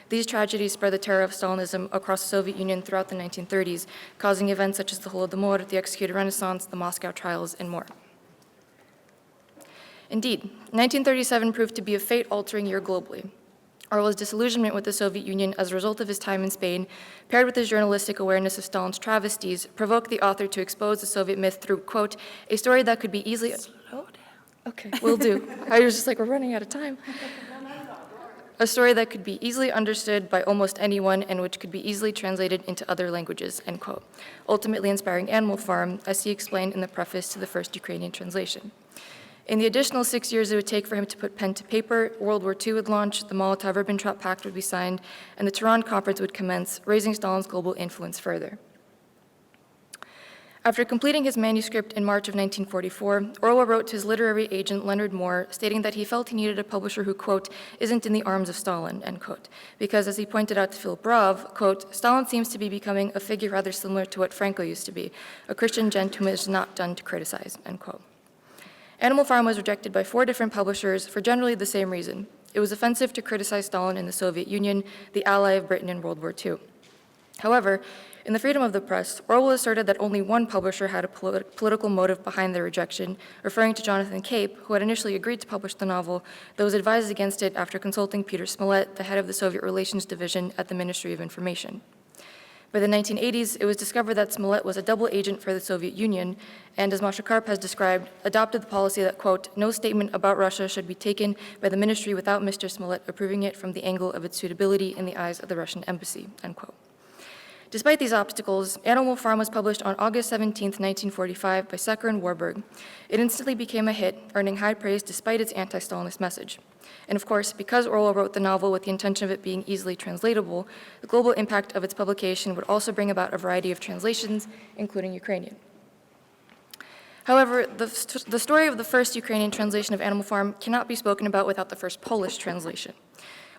These tragedies spread the terror of Stalinism across the Soviet Union throughout the 1930s, causing events such as the Holodomor, the executed Renaissance, the Moscow trials, and more. Indeed, 1937 proved to be a fate-altering year globally. Orwell's disillusionment with the Soviet Union as a result of his time in Spain, paired with his journalistic awareness of Stalin's travesties, provoked the author to expose the Soviet myth through, quote, "a story that could be easily..." Slow down. Okay, will do. I was just like, we're running out of time. A story that could be easily understood by almost anyone and which could be easily translated into other languages, end quote, ultimately inspiring Animal Farm, as he explained in the preface to the first Ukrainian translation. In the additional 6 years it would take for him to put pen to paper, World War II would launch, the Molotov-Ribbentrop Pact would be signed, and the Tehran Conference would commence, raising Stalin's global influence further. After completing his manuscript in March of 1944, Orwell wrote to his literary agent Leonard Moore, stating that he felt he needed a publisher who, quote, "isn't in the arms of Stalin," end quote, because, as he pointed out to Philip Rov, quote, "Stalin seems to be becoming a figure rather similar to what Franco used to be, a Christian gent whom it is not done to criticize," end quote. Animal Farm was rejected by 4 different publishers for generally the same reason. It was offensive to criticize Stalin in the Soviet Union, the ally of Britain in World War II. However, in The Freedom of the Press, Orwell asserted that only one publisher had a political motive behind their rejection, referring to Jonathan Cape, who had initially agreed to publish the novel, though was advised against it after consulting Peter Smollett, the head of the Soviet Relations Division at the Ministry of Information. By the 1980s, it was discovered that Smollett was a double agent for the Soviet Union, and as Masha Karp has described, adopted the policy that, quote, "no statement about Russia should be taken by the ministry without Mr. Smollett approving it from the angle of its suitability in the eyes of the Russian embassy," end quote. Despite these obstacles, Animal Farm was published on August 17, 1945 by Secker and Warburg. It instantly became a hit, earning high praise despite its anti-Stalinist message. And of course, because Orwell wrote the novel with the intention of it being easily translatable, the global impact of its publication would also bring about a variety of translations, including Ukrainian. However, the story of the first Ukrainian translation of Animal Farm cannot be spoken about without the first Polish translation.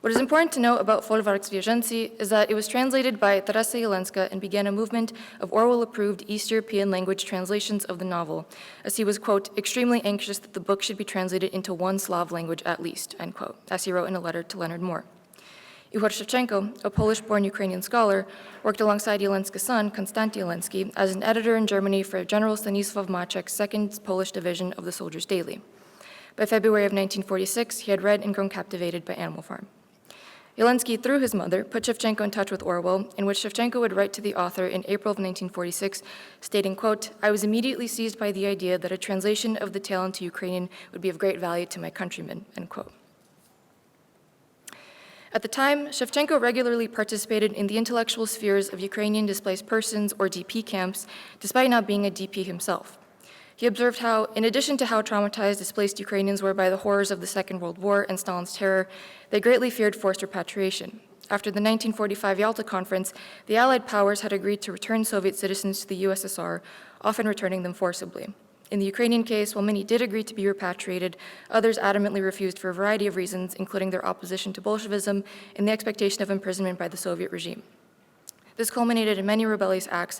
What is important to note about Folwark Zwierzęcy is that it was translated by Teresa Jelenska and began a movement of Orwell-approved East European language translations of the novel, as he was, quote, "extremely anxious that the book should be translated into one Slav language at least," end quote, as he wrote in a letter to Leonard Moore. Ihor Shevchenko, a Polish-born Ukrainian scholar, worked alongside Jelenska's son, Konstanty Jelensky, as an editor in Germany for General Stanisław Maczek's second Polish division of the Soldiers' Daily. By February of 1946, he had read and grown captivated by Animal Farm. Jelensky, through his mother, put Shevchenko in touch with Orwell, in which Shevchenko would write to the author in April of 1946, stating, quote, "I was immediately seized by the idea that a translation of the tale into Ukrainian would be of great value to my countrymen," end quote. At the time, Shevchenko regularly participated in the intellectual spheres of Ukrainian displaced persons, or DP camps, despite not being a DP himself. He observed how, in addition to how traumatized displaced Ukrainians were by the horrors of the Second World War and Stalin's terror, they greatly feared forced repatriation. After the 1945 Yalta Conference, the Allied powers had agreed to return Soviet citizens to the USSR, often returning them forcibly. In the Ukrainian case, while many did agree to be repatriated, others adamantly refused for a variety of reasons, including their opposition to Bolshevism and the expectation of imprisonment by the Soviet regime. This culminated in many rebellious acts,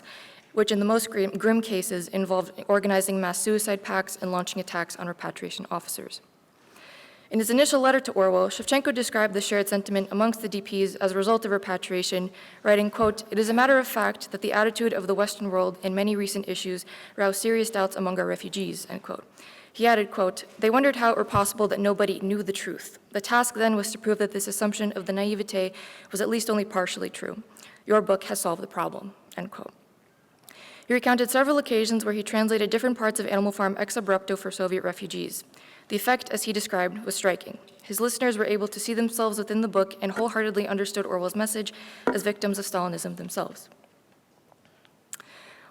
which in the most grim cases involved organizing mass suicide pacts and launching attacks on repatriation officers. In his initial letter to Orwell, Shevchenko described the shared sentiment amongst the DPs as a result of repatriation, writing, quote, "It is a matter of fact that the attitude of the Western world in many recent issues roused serious doubts among our refugees," end quote. He added, quote, "They wondered how it were possible that nobody knew the truth. The task then was to prove that this assumption of the naivete was at least only partially true. Your book has solved the problem," end quote. He recounted several occasions where he translated different parts of Animal Farm ex abrupto for Soviet refugees. The effect, as he described, was striking. His listeners were able to see themselves within the book and wholeheartedly understood Orwell's message as victims of Stalinism themselves.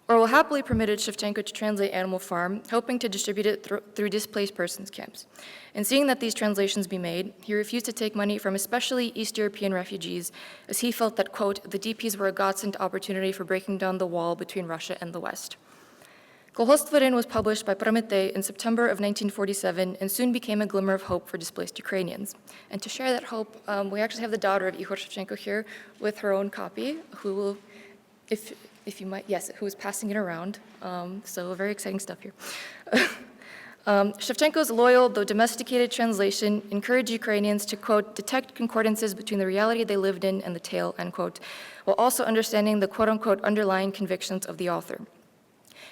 Orwell happily permitted Shevchenko to translate Animal Farm, hoping to distribute it through displaced persons camps. And seeing that these translations be made, he refused to take money from especially East European refugees, as he felt that, quote, "the DPs were a godsend opportunity for breaking down the wall between Russia and the West." Kolhostvorin was published by Prometey in September of 1947 and soon became a glimmer of hope for displaced Ukrainians. And to share that hope, we actually have the daughter of Ihor Shevchenko here with her own copy, who will, if you might, yes, who is passing it around. So very exciting stuff here. Shevchenko's loyal, though domesticated translation encouraged Ukrainians to, quote, "detect concordances between the reality they lived in and the tale," end quote, while also understanding the, quote unquote, underlying convictions of the author.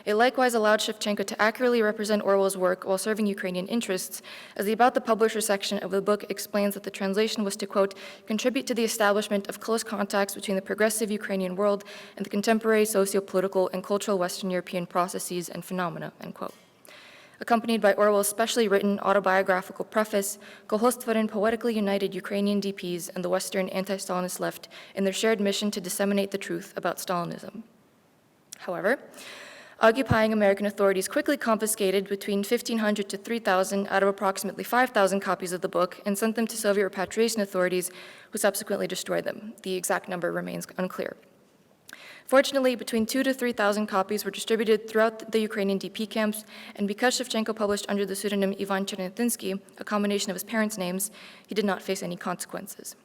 It likewise allowed Shevchenko to accurately represent Orwell's work while serving Ukrainian interests, as the About the Publisher section of the book explains that the translation was to, quote, "contribute to the establishment of close contacts between the progressive Ukrainian world and the contemporary socio-political and cultural Western European processes and phenomena," end quote. Accompanied by Orwell's specially written autobiographical preface, Kolhostvorin poetically united Ukrainian DPs and the Western anti-Stalinist left in their shared mission to disseminate the truth about Stalinism. However, occupying American authorities quickly confiscated between 1,500 to 3,000 out of approximately 5,000 copies of the book and sent them to Soviet repatriation authorities, who subsequently destroyed them. The exact number remains unclear. Fortunately, between 2,000 to 3,000 copies were distributed throughout the Ukrainian DP camps, and because Shevchenko published under the pseudonym Ivan Chernetinsky, a combination of his parents' names, he did not face any consequences.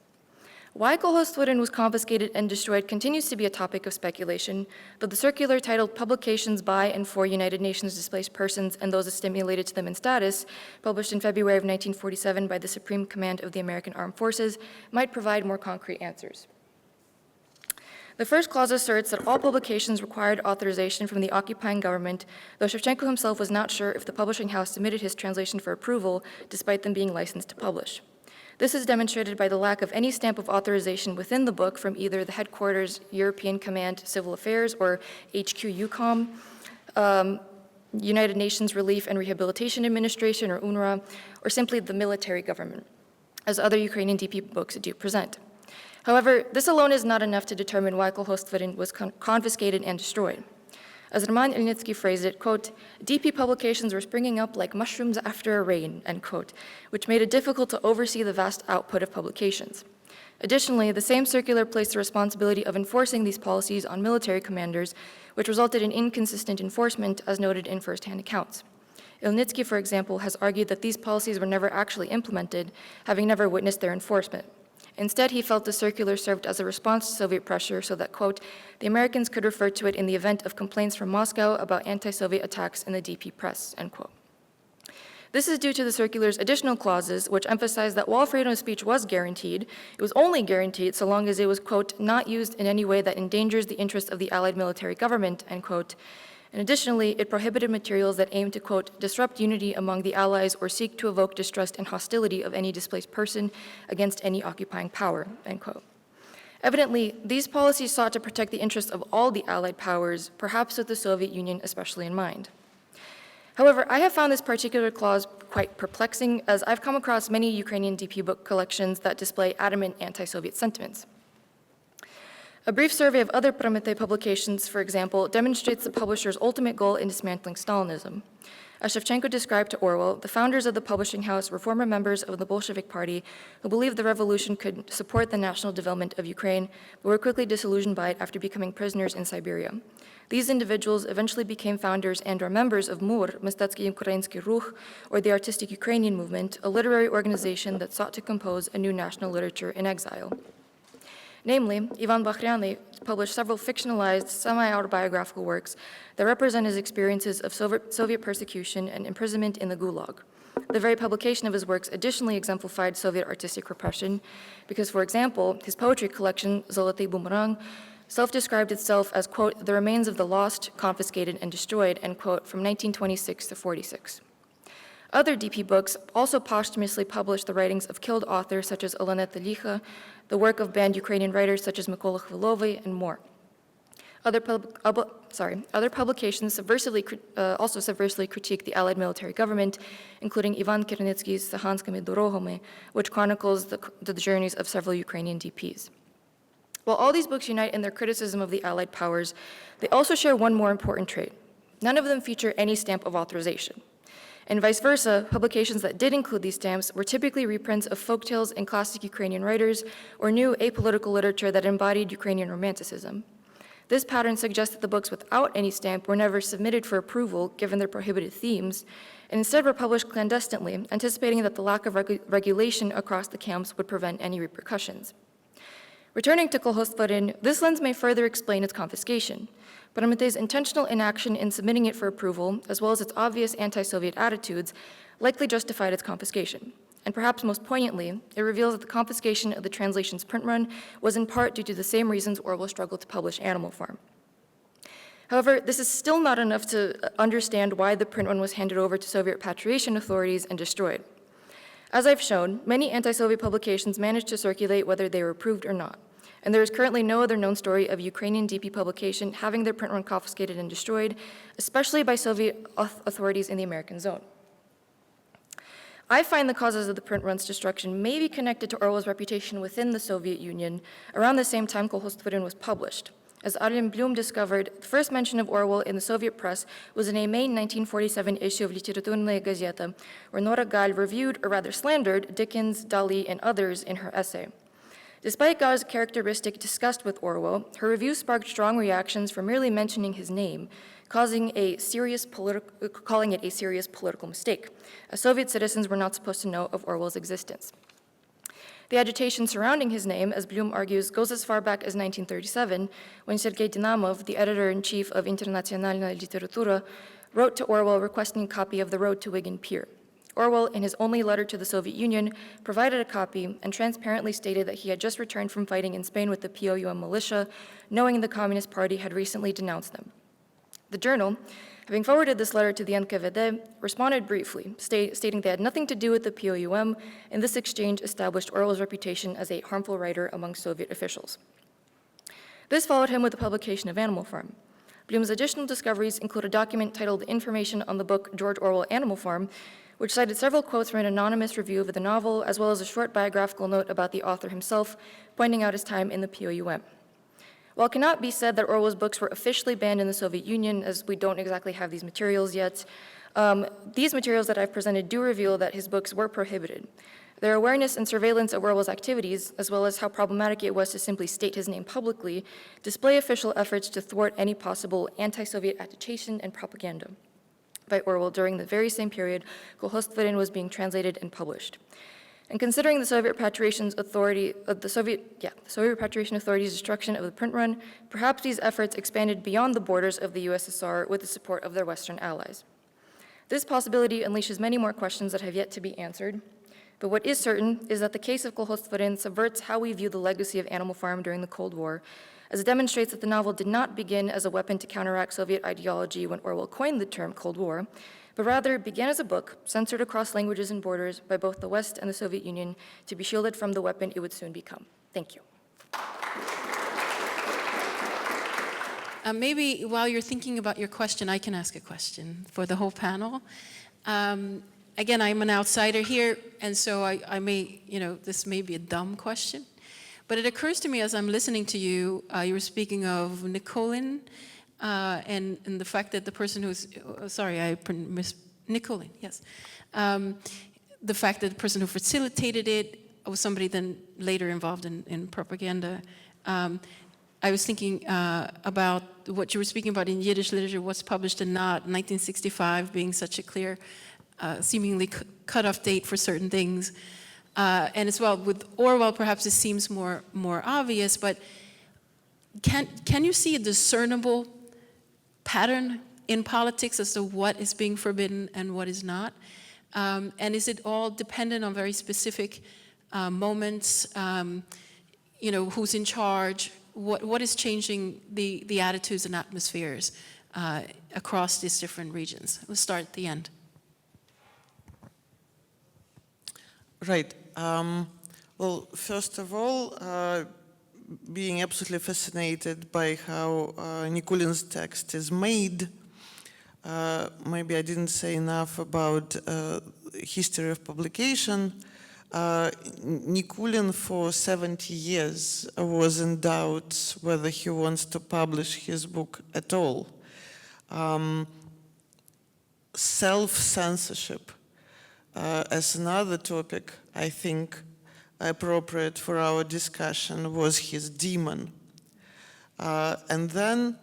Why Kolhostvorin was confiscated and destroyed continues to be a topic of speculation, though the circular titled Publications by and for United Nations Displaced Persons and Those Assimilated to Them in Status, published in February of 1947 by the Supreme Command of the American Armed Forces, might provide more concrete answers. The first clause asserts that all publications required authorization from the occupying government, though Shevchenko himself was not sure if the publishing house submitted his translation for approval, despite them being licensed to publish. This is demonstrated by the lack of any stamp of authorization within the book from either the headquarters European Command Civil Affairs or HQ EUCOM, United Nations Relief and Rehabilitation Administration or UNRWA, or simply the military government, as other Ukrainian DP books do present. However, this alone is not enough to determine why Kolhostvorin was confiscated and destroyed. As Roman Ilnitsky phrased it, quote, "DP publications were springing up like mushrooms after a rain," end quote, which made it difficult to oversee the vast output of publications. Additionally, the same circular placed the responsibility of enforcing these policies on military commanders, which resulted in inconsistent enforcement, as noted in first-hand accounts. Ilnitsky, for example, has argued that these policies were never actually implemented, having never witnessed their enforcement. Instead, he felt the circular served as a response to Soviet pressure so that, quote, "the Americans could refer to it in the event of complaints from Moscow about anti-Soviet attacks in the DP press," end quote. This is due to the circular's additional clauses, which emphasize that while freedom of speech was guaranteed, it was only guaranteed so long as it was, quote, "not used in any way that endangers the interests of the Allied military government," end quote. And additionally, it prohibited materials that aimed to, quote, "disrupt unity among the Allies or seek to evoke distrust and hostility of any displaced person against any occupying power," end quote. Evidently, these policies sought to protect the interests of all the Allied powers, perhaps with the Soviet Union especially in mind. However, I have found this particular clause quite perplexing, as I've come across many Ukrainian DP book collections that display adamant anti-Soviet sentiments. A brief survey of other Prometey publications, for example, demonstrates the publisher's ultimate goal in dismantling Stalinism. As Shevchenko described to Orwell, the founders of the publishing house were former members of the Bolshevik Party who believed the revolution could support the national development of Ukraine, but were quickly disillusioned by it after becoming prisoners in Siberia. These individuals eventually became founders and/or members of MUR, Mistetsky Ukrainsky Ruch, or the Artistic Ukrainian Movement, a literary organization that sought to compose a new national literature in exile. Namely, Ivan Bakhriani published several fictionalized, semi-autobiographical works that represent his experiences of Soviet persecution and imprisonment in the Gulag. The very publication of his works additionally exemplified Soviet artistic repression because, for example, his poetry collection, Zolotый Bumerang, self-described itself as, quote, "the remains of the lost, confiscated, and destroyed," end quote, from 1926 to 46. Other DP books also posthumously published the writings of killed authors such as Oleneta Licha, the work of banned Ukrainian writers such as Mykola Khvilovy, and more. Other publications also subversively critique the Allied military government, including Ivan Kernitsky's Sahanskimi Dorogami, which chronicles the journeys of several Ukrainian DPs. While all these books unite in their criticism of the Allied powers, they also share one more important trait. None of them feature any stamp of authorization. And vice versa, publications that did include these stamps were typically reprints of folktales and classic Ukrainian writers or new apolitical literature that embodied Ukrainian romanticism. This pattern suggests that the books without any stamp were never submitted for approval given their prohibited themes, and instead were published clandestinely, anticipating that the lack of regulation across the camps would prevent any repercussions. Returning to Kolhostvarin, this lens may further explain its confiscation, but Amitei's intentional inaction in submitting it for approval, as well as its obvious anti-Soviet attitudes, likely justified its confiscation. And perhaps most poignantly, it reveals that the confiscation of the translation's print run was in part due to the same reasons Orwell struggled to publish Animal Farm. However, this is still not enough to understand why the print run was handed over to Soviet repatriation authorities and destroyed. As I've shown, many anti-Soviet publications managed to circulate whether they were approved or not, and there is currently no other known story of Ukrainian DP publication having their print run confiscated and destroyed, especially by Soviet authorities in the American zone. I find the causes of the print run's destruction may be connected to Orwell's reputation within the Soviet Union around the same time Kolhostvarin was published. As Arjen Blum discovered, the first mention of Orwell in the Soviet press was in a May 1947 issue of Literaturная Gazeta, where Nora Gal reviewed, or rather slandered, Dickens, Dali, and others in her essay. Despite Gal's characteristic disgust with Orwell, her review sparked strong reactions for merely mentioning his name, calling it a serious political mistake, as Soviet citizens were not supposed to know of Orwell's existence. The agitation surrounding his name, as Blum argues, goes as far back as 1937, when Sergei Dinamov, the editor-in-chief of Internationalная Literatura, wrote to Orwell requesting a copy of The Road to Wigan Pier. Orwell, in his only letter to the Soviet Union, provided a copy and transparently stated that he had just returned from fighting in Spain with the POUM militia, knowing the Communist Party had recently denounced them. The journal, having forwarded this letter to the NKVD, responded briefly, stating they had nothing to do with the POUM, and this exchange established Orwell's reputation as a harmful writer among Soviet officials. This followed him with the publication of Animal Farm. Blum's additional discoveries include a document titled Information on the Book George Orwell Animal Farm, which cited several quotes from an anonymous review of the novel, as well as a short biographical note about the author himself, pointing out his time in the POUM. While it cannot be said that Orwell's books were officially banned in the Soviet Union, as we don't exactly have these materials yet, these materials that I've presented do reveal that his books were prohibited. Their awareness and surveillance of Orwell's activities, as well as how problematic it was to simply state his name publicly, display official efforts to thwart any possible anti-Soviet agitation and propaganda by Orwell during the very same period Kolhostvarin was being translated and published. And considering the Soviet Repatriation Authority's destruction of the print run, perhaps these efforts expanded beyond the borders of the USSR with the support of their Western allies. This possibility unleashes many more questions that have yet to be answered, but what is certain is that the case of Kolhostvarin subverts how we view the legacy of Animal Farm during the Cold War, as it demonstrates that the novel did not begin as a weapon to counteract Soviet ideology when Orwell coined the term Cold War, but rather began as a book censored across languages and borders by both the West and the Soviet Union to be shielded from the weapon it would soon become. Thank you. Maybe while you're thinking about your question, I can ask a question for the whole panel. Again, I'm an outsider here, and so I may, this may be a dumb question, but it occurs to me as I'm listening to you, you were speaking of Nikulin, and the fact that the person who's, Nikulin, yes. The fact that the person who facilitated it was somebody then later involved in propaganda. I was thinking about what you were speaking about in Yiddish literature, what's published and not, 1965 being such a clear, seemingly cutoff date for certain things. And as well, with Orwell, perhaps it seems more obvious, but can you see a discernible pattern in politics as to what is being forbidden and what is not? And is it all dependent on very specific moments, who's in charge, what is changing the attitudes and atmospheres across these different regions? We'll start at the end. Right. Well, first of all, being absolutely fascinated by how Nikulin's text is made. Maybe I didn't say enough about history of publication. Nikulin for 70 years was in doubt whether he wants to publish his book at all. Self-censorship as another topic, I think, appropriate for our discussion was his demon. And then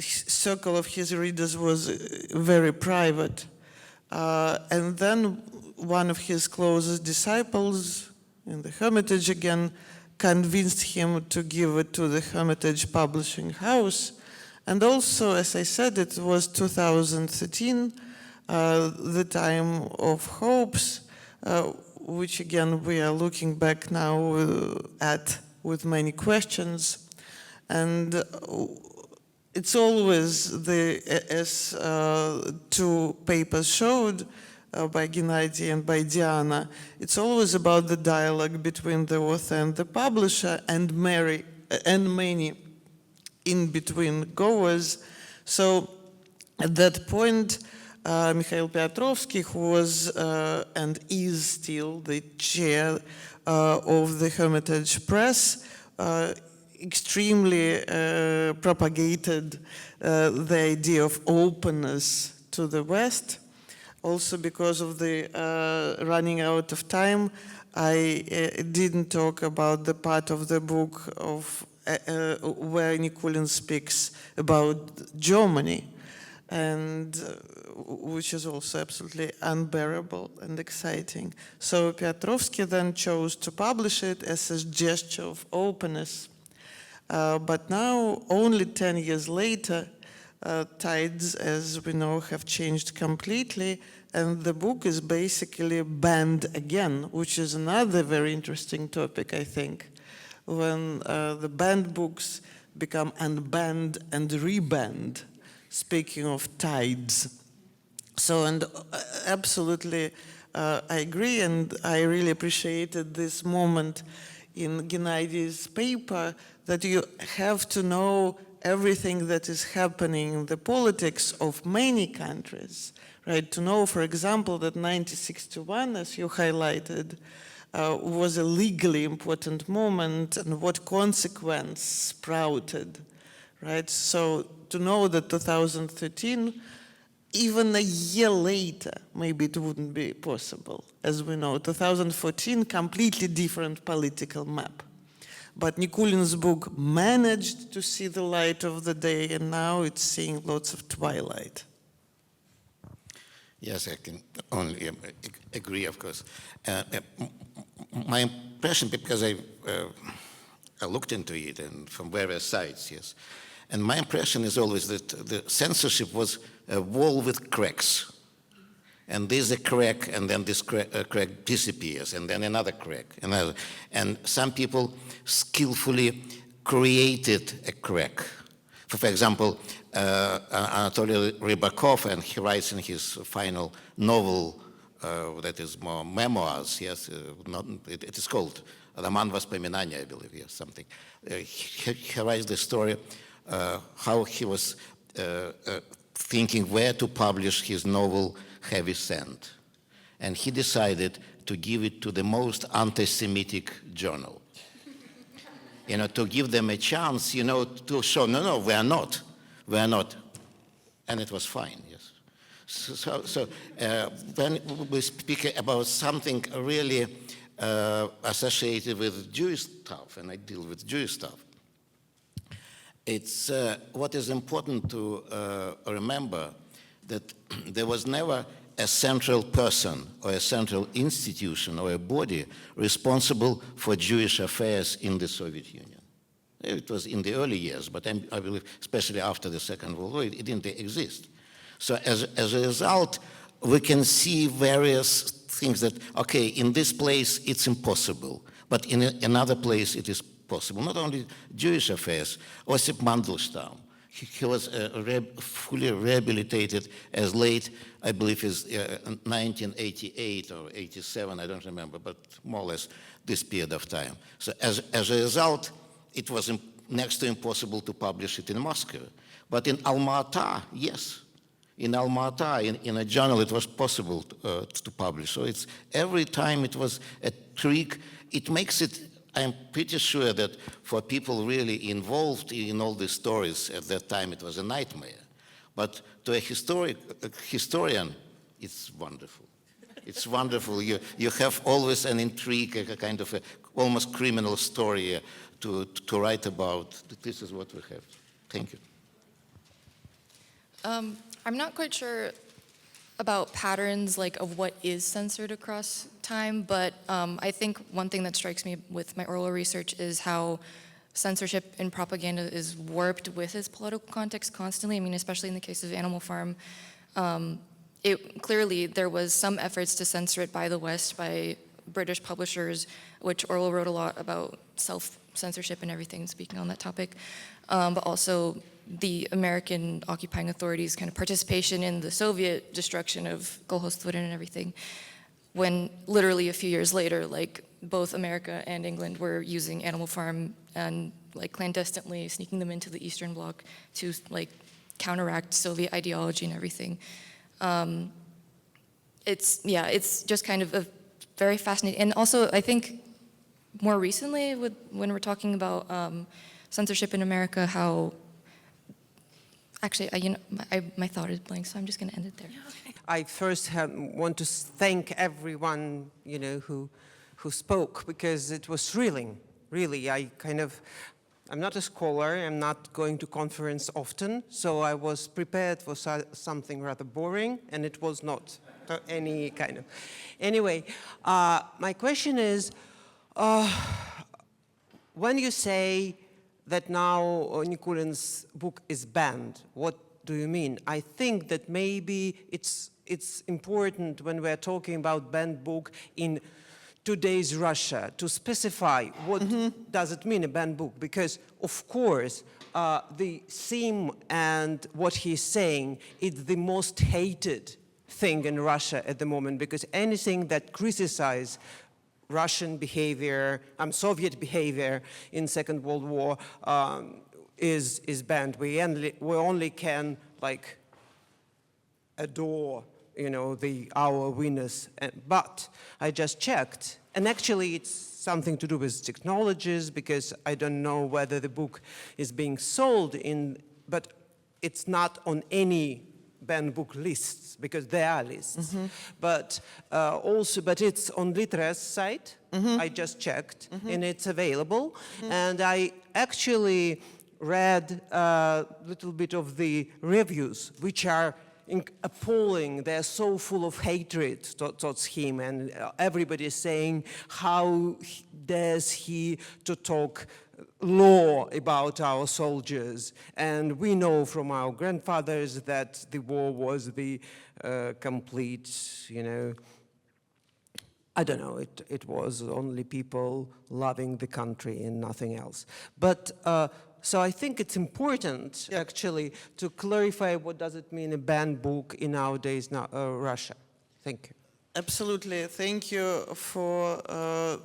circle of his readers was very private. And then one of his closest disciples in the Hermitage again convinced him to give it to the Hermitage Publishing House. And also, as I said, it was 2013, the time of hopes, which again we are looking back now at with many questions. And it's always, as two papers showed, by Gennady and by Diana, it's always about the dialogue between the author and the publisher and many in-between goers. So at that point, Mikhail Piotrovsky, who was and is still the chair of the Hermitage Press, extremely propagated the idea of openness to the West. Also because of the running out of time, I didn't talk about the part of the book of where Nikulin speaks about Germany, and which is also absolutely unbearable and exciting. So Piotrovsky then chose to publish it as a gesture of openness. But now, only 10 years later, tides, as we know, have changed completely, and the book is basically banned again, which is another very interesting topic, I think, when the banned books become unbanned and rebanned, speaking of tides. So, and absolutely, I agree, and I really appreciated this moment in Gennady's paper that you have to know everything that is happening in the politics of many countries, right? To know, for example, that 1961, as you highlighted, was a legally important moment and what consequence sprouted, right? So to know that 2013, even a year later, maybe it wouldn't be possible. As we know, 2014, completely different political map. But Nikulin's book managed to see the light of the day, and now it's seeing lots of twilight. Yes, I can only agree, of course. My impression, because I looked into it and from various sides, yes, and my impression is always that the censorship was a wall with cracks. And there's a crack, and then this crack disappears, and then another crack, another. And some people skillfully created a crack. For example, Anatoly Rybakov, and he writes in his final novel, that is more memoirs, yes, it is called Roman Vоспоминания, I believe, yes, something. He writes the story how he was thinking where to publish his novel Heavy Sand. And he decided to give it to the most anti-Semitic journal. To give them a chance, to show, no, we are not. And it was fine, yes. So when we speak about something really associated with Jewish stuff, and I deal with Jewish stuff, it's what is important to remember that there was never a central person or a central institution or a body responsible for Jewish affairs in the Soviet Union. It was in the early years, but I believe, especially after the Second World War, it didn't exist. So as a result, we can see various things that, okay, in this place it's impossible, but in another place it is possible. Not only Jewish affairs. Osip Mandelstam, he was fully rehabilitated as late, I believe, as 1988 or 87, I don't remember, but more or less this period of time. So as a result, it was next to impossible to publish it in Moscow. But in Alma-Ata, yes. In Alma-Ata, in a journal, it was possible to publish. So it's every time it was a trick. It makes it, I'm pretty sure that for people really involved in all these stories at that time, it was a nightmare. But to a historian, it's wonderful. It's wonderful. You have always an intrigue, a kind of almost criminal story to write about. This is what we have. Thank you. I'm not quite sure about patterns like of what is censored across time, but I think one thing that strikes me with my Orwell research is how censorship in propaganda is warped with its political context constantly. I mean, especially in the case of Animal Farm, clearly there was some efforts to censor it by the West, by British publishers, which Orwell wrote a lot about self-censorship and everything, speaking on that topic, but also the American occupying authorities' kind of participation in the Soviet destruction of Kolkhoz and everything, when literally a few years later, like both America and England were using Animal Farm and like clandestinely sneaking them into the Eastern Bloc to like counteract Soviet ideology and everything. It's just kind of a very fascinating, and also I think more recently when we're talking about censorship in America, how actually, my thought is blank, so I'm just going to end it there. I first want to thank everyone, who spoke, because it was thrilling. Really, I'm not a scholar. I'm not going to conference often, so I was prepared for something rather boring, and it was not any kind of. Anyway, my question is, when you say that now Nikulin's book is banned, what do you mean? I think that maybe it's important when we're talking about banned book in today's Russia to specify what does it mean, a banned book, because of course the theme and what he's saying is the most hated thing in Russia at the moment, because anything that criticizes Russian behavior, Soviet behavior in Second World War is banned. We only can like adore, our winners. But I just checked, and actually it's something to do with technologies, because I don't know whether the book is being sold but it's not on any banned book lists, because there are lists, but it's on Litera's site. I just checked, and it's available. And I actually read a little bit of the reviews, which are appalling. They're so full of hatred towards him, and everybody is saying, how dares he to talk law about our soldiers, and we know from our grandfathers that the war was the complete, I don't know, it was only people loving the country and nothing else. But so I think it's important actually to clarify what does it mean a banned book in nowadays Russia. Thank you. Absolutely, thank you for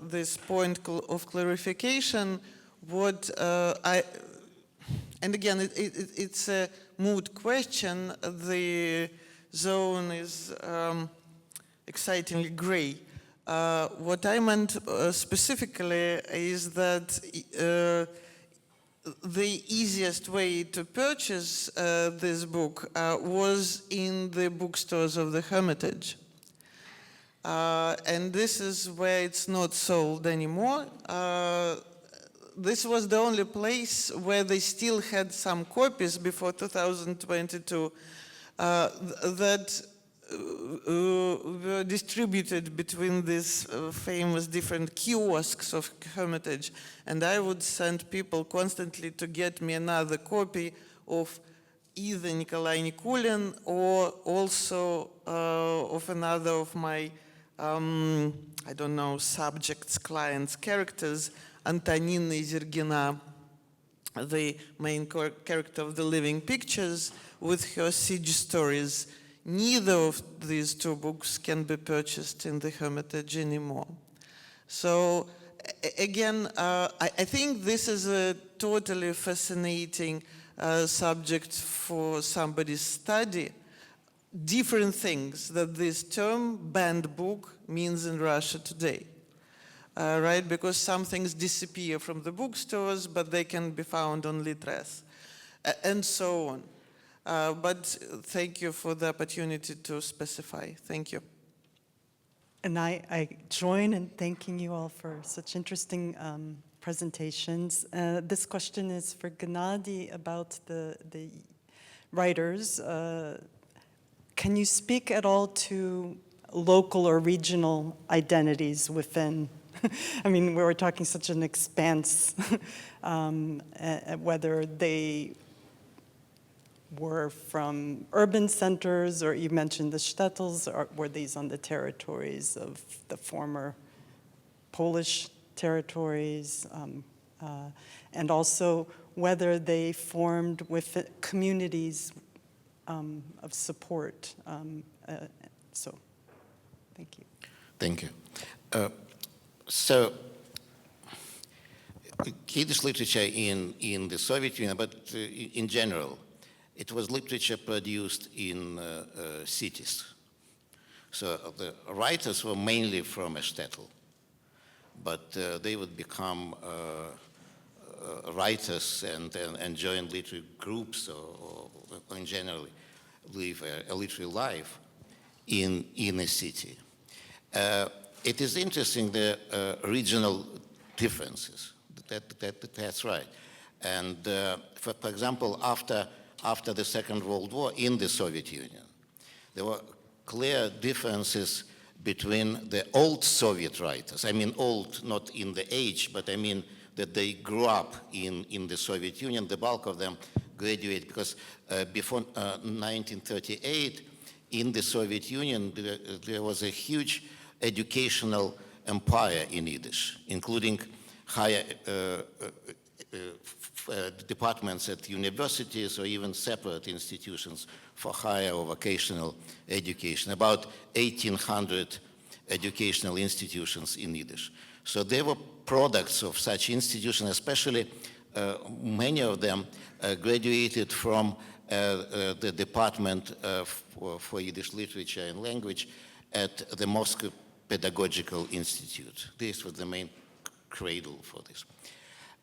this point of clarification. And again, it's a moot question. The zone is excitingly gray. What I meant specifically is that the easiest way to purchase this book was in the bookstores of the Hermitage. And this is where it's not sold anymore. This was the only place where they still had some copies before 2022 that were distributed between these famous different kiosks of Hermitage. And I would send people constantly to get me another copy of either Nikolai Nikulin or also of another of my, I don't know, subjects, clients, characters, Antonina Zergina. the main character of the Living Pictures, with her Siege Stories. Neither of these two books can be purchased in the Hermitage anymore. So again, I think this is a totally fascinating subject for somebody's study. Different things that this term banned book means in Russia today. Right, because some things disappear from the bookstores, but they can be found on Litres, and so on. But thank you for the opportunity to specify. Thank you. And I join in thanking you all for such interesting presentations. This question is for Gennady about the writers. Can you speak at all to local or regional identities within? I mean, we were talking such an expanse, whether they were from urban centers, or you mentioned the shtetls, or were these on the territories of the former Polish territories, and also whether they formed with communities of support. So, thank you. Thank you. So, Yiddish literature in the Soviet Union, but in general, it was literature produced in cities. So the writers were mainly from a shtetl, but they would become writers and join literary groups or in general live a literary life in a city. It is interesting, the regional differences. That's right. And for example, after the Second World War in the Soviet Union, there were clear differences between the old Soviet writers. I mean old, not in the age, but I mean that they grew up in the Soviet Union. The bulk of them graduated because before 1938, in the Soviet Union, there was a huge educational empire in Yiddish, including higher departments at universities or even separate institutions for higher or vocational education, about 1,800 educational institutions in Yiddish. So they were products of such institutions, especially many of them graduated from the Department for Yiddish Literature and Language at the Moscow Pedagogical Institute. This was the main cradle for this.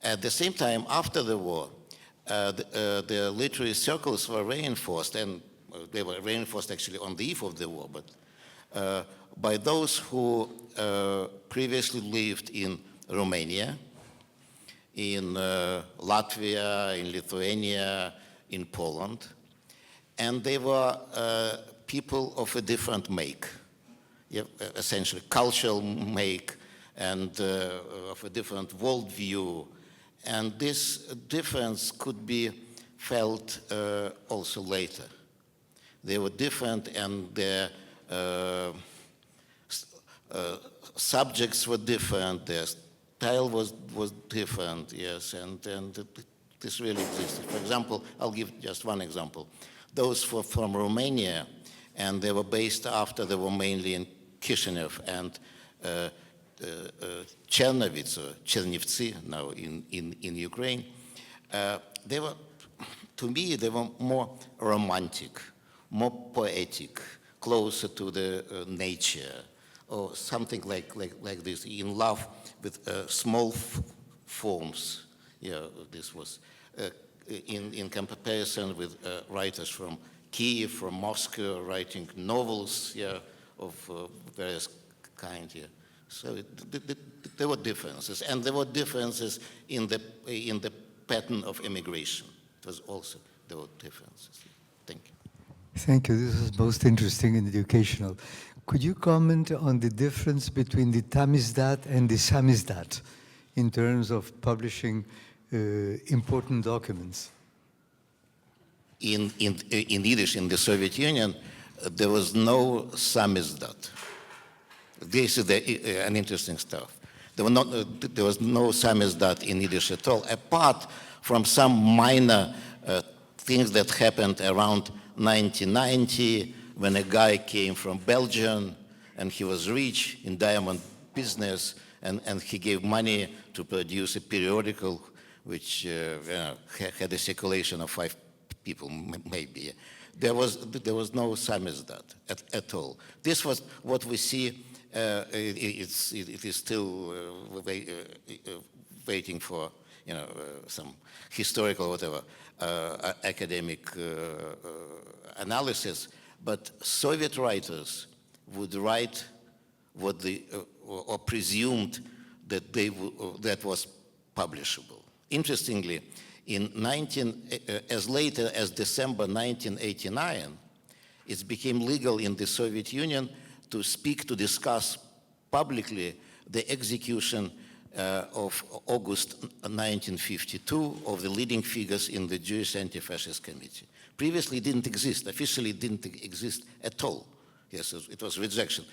At the same time, after the war, the literary circles were reinforced, and they were reinforced actually on the eve of the war, but by those who previously lived in Romania, in Latvia, in Lithuania, in Poland, and they were people of a different make, essentially cultural make, and of a different worldview. And this difference could be felt also later. They were different, and their subjects were different, their style was different, yes, and this really existed. For example, I'll give just one example. Those were from Romania, and they were based after they were mainly in Kishinev and Chernovitz, or Chernivtsi, now in Ukraine. They were, to me, they were more romantic, more poetic, closer to the nature, or something like this, in love with small forms. Yeah, this was in comparison with writers from Kiev, from Moscow, writing novels, yeah, of various kinds. Yeah. So there were differences, and there were differences in the pattern of immigration. It was also, there were differences. Thank you. Thank you. This was most interesting and educational. Could you comment on the difference between the Tamizdat and the Samizdat in terms of publishing important documents? In Yiddish, in the Soviet Union, there was no Samizdat. This is an interesting stuff. There was no Samizdat in Yiddish at all, apart from some minor things that happened around 1990 when a guy came from Belgium and he was rich in diamond business and he gave money to produce a periodical which had a circulation of 5 people maybe. There was no Samizdat at all. This was what we see. It is still waiting for some historical whatever academic analysis. But Soviet writers would write what they or presumed that that was publishable. Interestingly, as later as December 1989, it became legal in the Soviet Union to discuss publicly the execution of August 1952 of the leading figures in the Jewish Anti-Fascist Committee. Previously, it didn't exist. Officially, it didn't exist at all. Yes, it was rejection.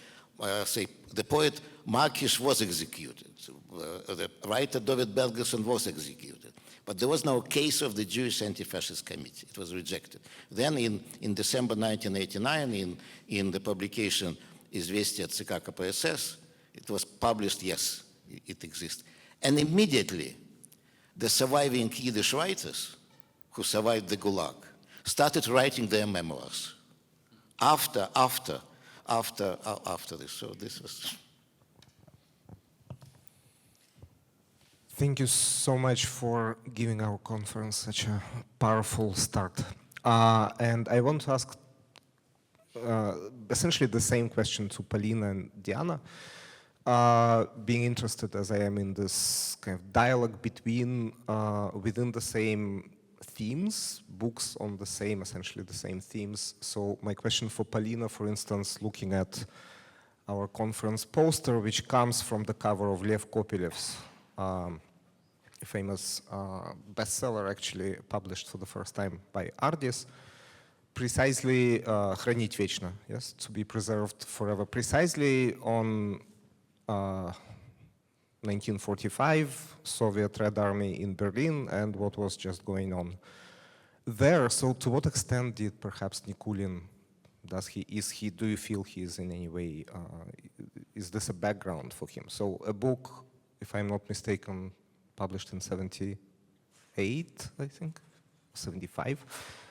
Say, the poet Markish was executed. The writer David Bergelson was executed. But there was no case of the Jewish Anti-Fascist Committee. It was rejected. Then in December 1989, in the publication Известия ЦК КПСС, it was published, yes, it exists. And immediately, the surviving Yiddish writers who survived the Gulag started writing their memoirs after this. So this was... Thank you so much for giving our conference such a powerful start. And I want to ask essentially the same question to Polina and Diana. Being interested as I am in this kind of dialogue between, within the same themes, books on the same, essentially the same themes. So my question for Polina, for instance, looking at our conference poster, which comes from the cover of Lev Kopelev's famous bestseller, actually published for the first time by Ardis, precisely «Хранить вечно», yes, to be preserved forever, precisely on 1945, Soviet Red Army in Berlin and what was just going on there. So to what extent did perhaps Nikulin, do you feel he is in any way, is this a background for him? So a book, if I'm not mistaken, published in 78, I think, 75,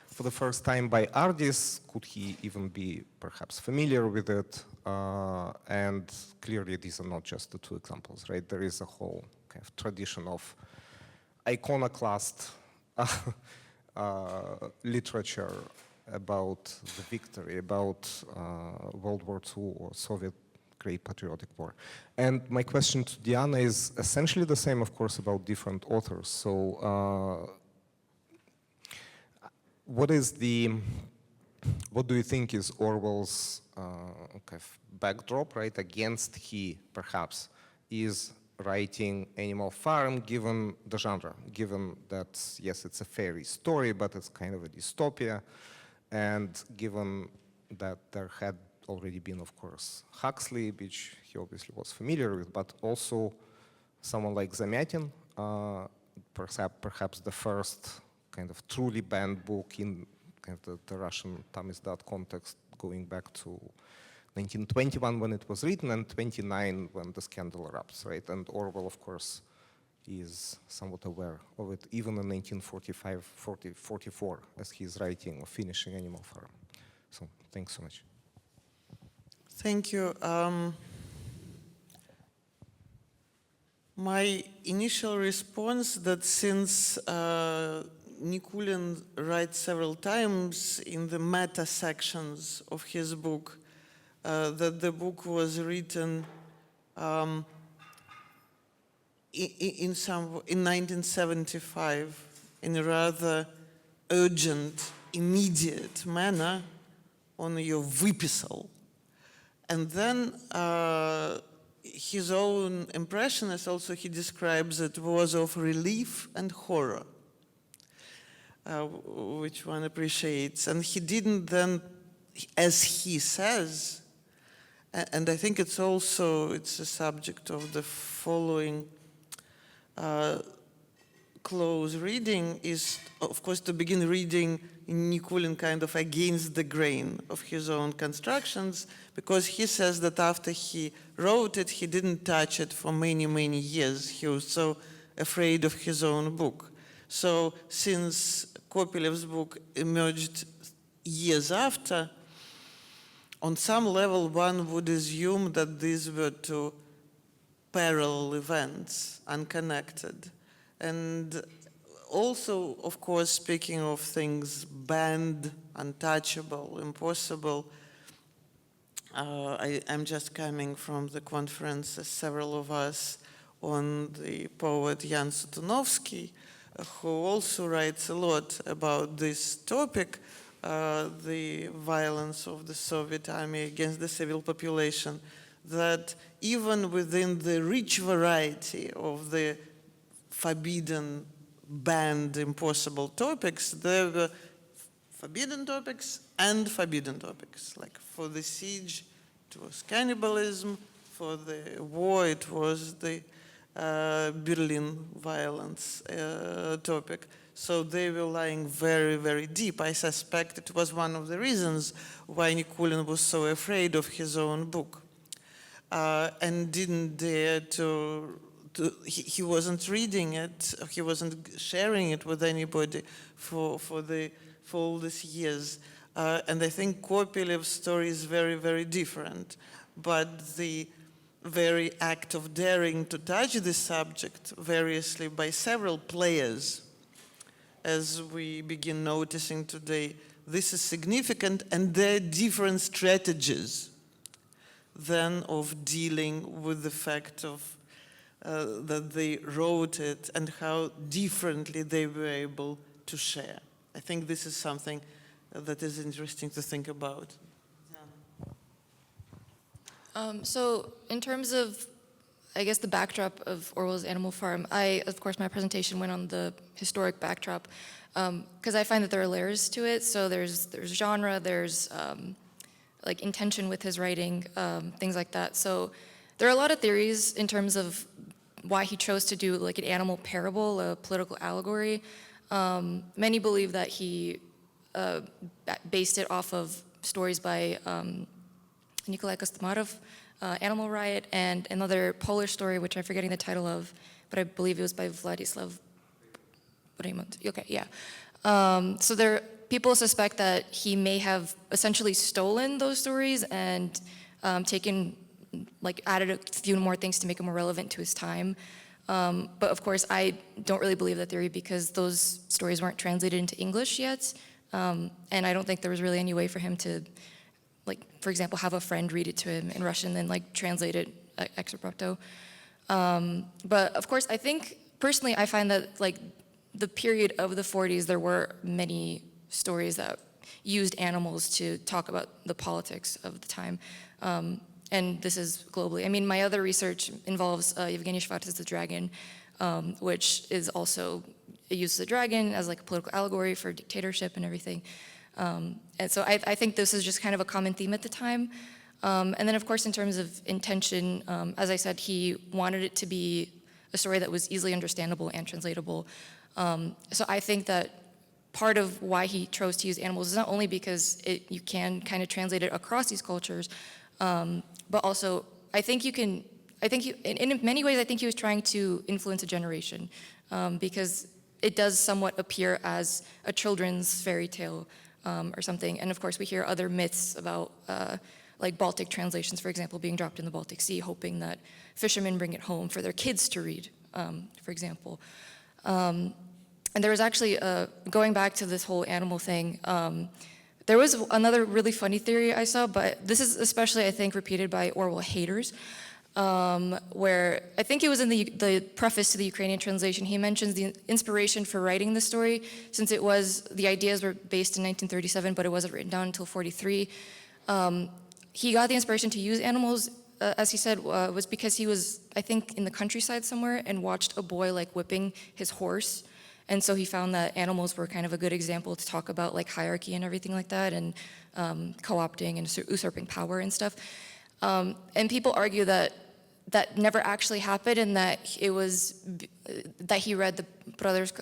for the first time by Ardis. Could he even be perhaps familiar with it? And clearly these are not just the 2 examples, right? There is a whole kind of tradition of iconoclast literature about the victory, about World War II or Soviet Great Patriotic War. And my question to Diana is essentially the same, of course, about different authors. So what do you think is Orwell's kind of backdrop, right? Against he, perhaps, is writing Animal Farm, given the genre, given that, yes, it's a fairy story, but it's kind of a dystopia, and given that there had already been, of course, Huxley, which he obviously was familiar with, but also someone like Zamyatin, perhaps the first kind of truly banned book in kind of the Russian Tamizdat context, going back to 1921 when it was written and 29 when the scandal erupts, right? And Orwell, of course, is somewhat aware of it, even in 1945, 44, as he's writing or finishing Animal Farm. So thanks so much. Thank you. My initial response that since Nikulin writes several times in the meta sections of his book that the book was written in 1975 in a rather urgent, immediate manner on your выписал. And then his own impression is also, he describes it, was of relief and horror, which one appreciates. And he didn't then, as he says, and I think it's also, it's a subject of the following close reading is, of course, to begin reading Nikulin kind of against the grain of his own constructions, because he says that after he wrote it, he didn't touch it for many, many years. He was so afraid of his own book. So since Kopylev's book emerged years after, on some level, one would assume that these were two parallel events, unconnected. And also, of course, speaking of things banned, untouchable, impossible, I'm just coming from the conference, as several of us, on the poet Jan Sutunovsky, who also writes a lot about this topic, the violence of the Soviet army against the civil population, that even within the rich variety of the forbidden, banned, impossible topics, there were forbidden topics and forbidden topics. Like for the siege, it was cannibalism. For the war, it was the Berlin violence topic. So they were lying very, very deep. I suspect it was one of the reasons why Nikulin was so afraid of his own book and didn't dare he wasn't reading it, he wasn't sharing it with anybody for all these years. And I think Kopylev's story is very, very different. But the very act of daring to touch this subject variously by several players, as we begin noticing today, this is significant, and there are different strategies than of dealing with the fact of that they wrote it and how differently they were able to share. I think this is something that is interesting to think about. So in terms of, I guess, the backdrop of Orwell's Animal Farm, of course, my presentation went on the historic backdrop because I find that there are layers to it. So there's genre, there's like intention with his writing, things like that. So there are a lot of theories in terms of why he chose to do like an animal parable, a political allegory. Many believe that he based it off of stories by Nikolai Kostomarov, Animal Riot, and another Polish story, which I'm forgetting the title of, but I believe it was by Vladislav Raymond. Okay, yeah. So people suspect that he may have essentially stolen those stories and added a few more things to make them more relevant to his time. But of course, I don't really believe that theory because those stories weren't translated into English yet. And I don't think there was really any way for him to, for example, have a friend read it to him in Russian and translate it ex operato. But of course, I think, personally, I find that the period of the 40s, there were many stories that used animals to talk about the politics of the time. And this is globally. I mean, my other research involves Yevgeny Shvarts's The Dragon, which is also, it uses the dragon as a political allegory for dictatorship and everything. And so I think this is just kind of a common theme at the time. And then, of course, in terms of intention, as I said, he wanted it to be a story that was easily understandable and translatable. So I think that part of why he chose to use animals is not only because you can kind of translate it across these cultures, but also in many ways, I think he was trying to influence a generation because it does somewhat appear as a children's fairy tale or something. And of course, we hear other myths about Baltic translations, for example, being dropped in the Baltic Sea, hoping that fishermen bring it home for their kids to read, for example. And there was actually, going back to this whole animal thing, there was another really funny theory I saw, but this is especially, I think, repeated by Orwell haters, where I think it was in the preface to the Ukrainian translation, he mentions the inspiration for writing the story, since the ideas were based in 1937, but it wasn't written down until 43. He got the inspiration to use animals, as he said, was because he was, I think, in the countryside somewhere and watched a boy whipping his horse. And so he found that animals were kind of a good example to talk about hierarchy and everything like that, and co-opting and usurping power and stuff. And people argue that that never actually happened, and that it was that he read the brothers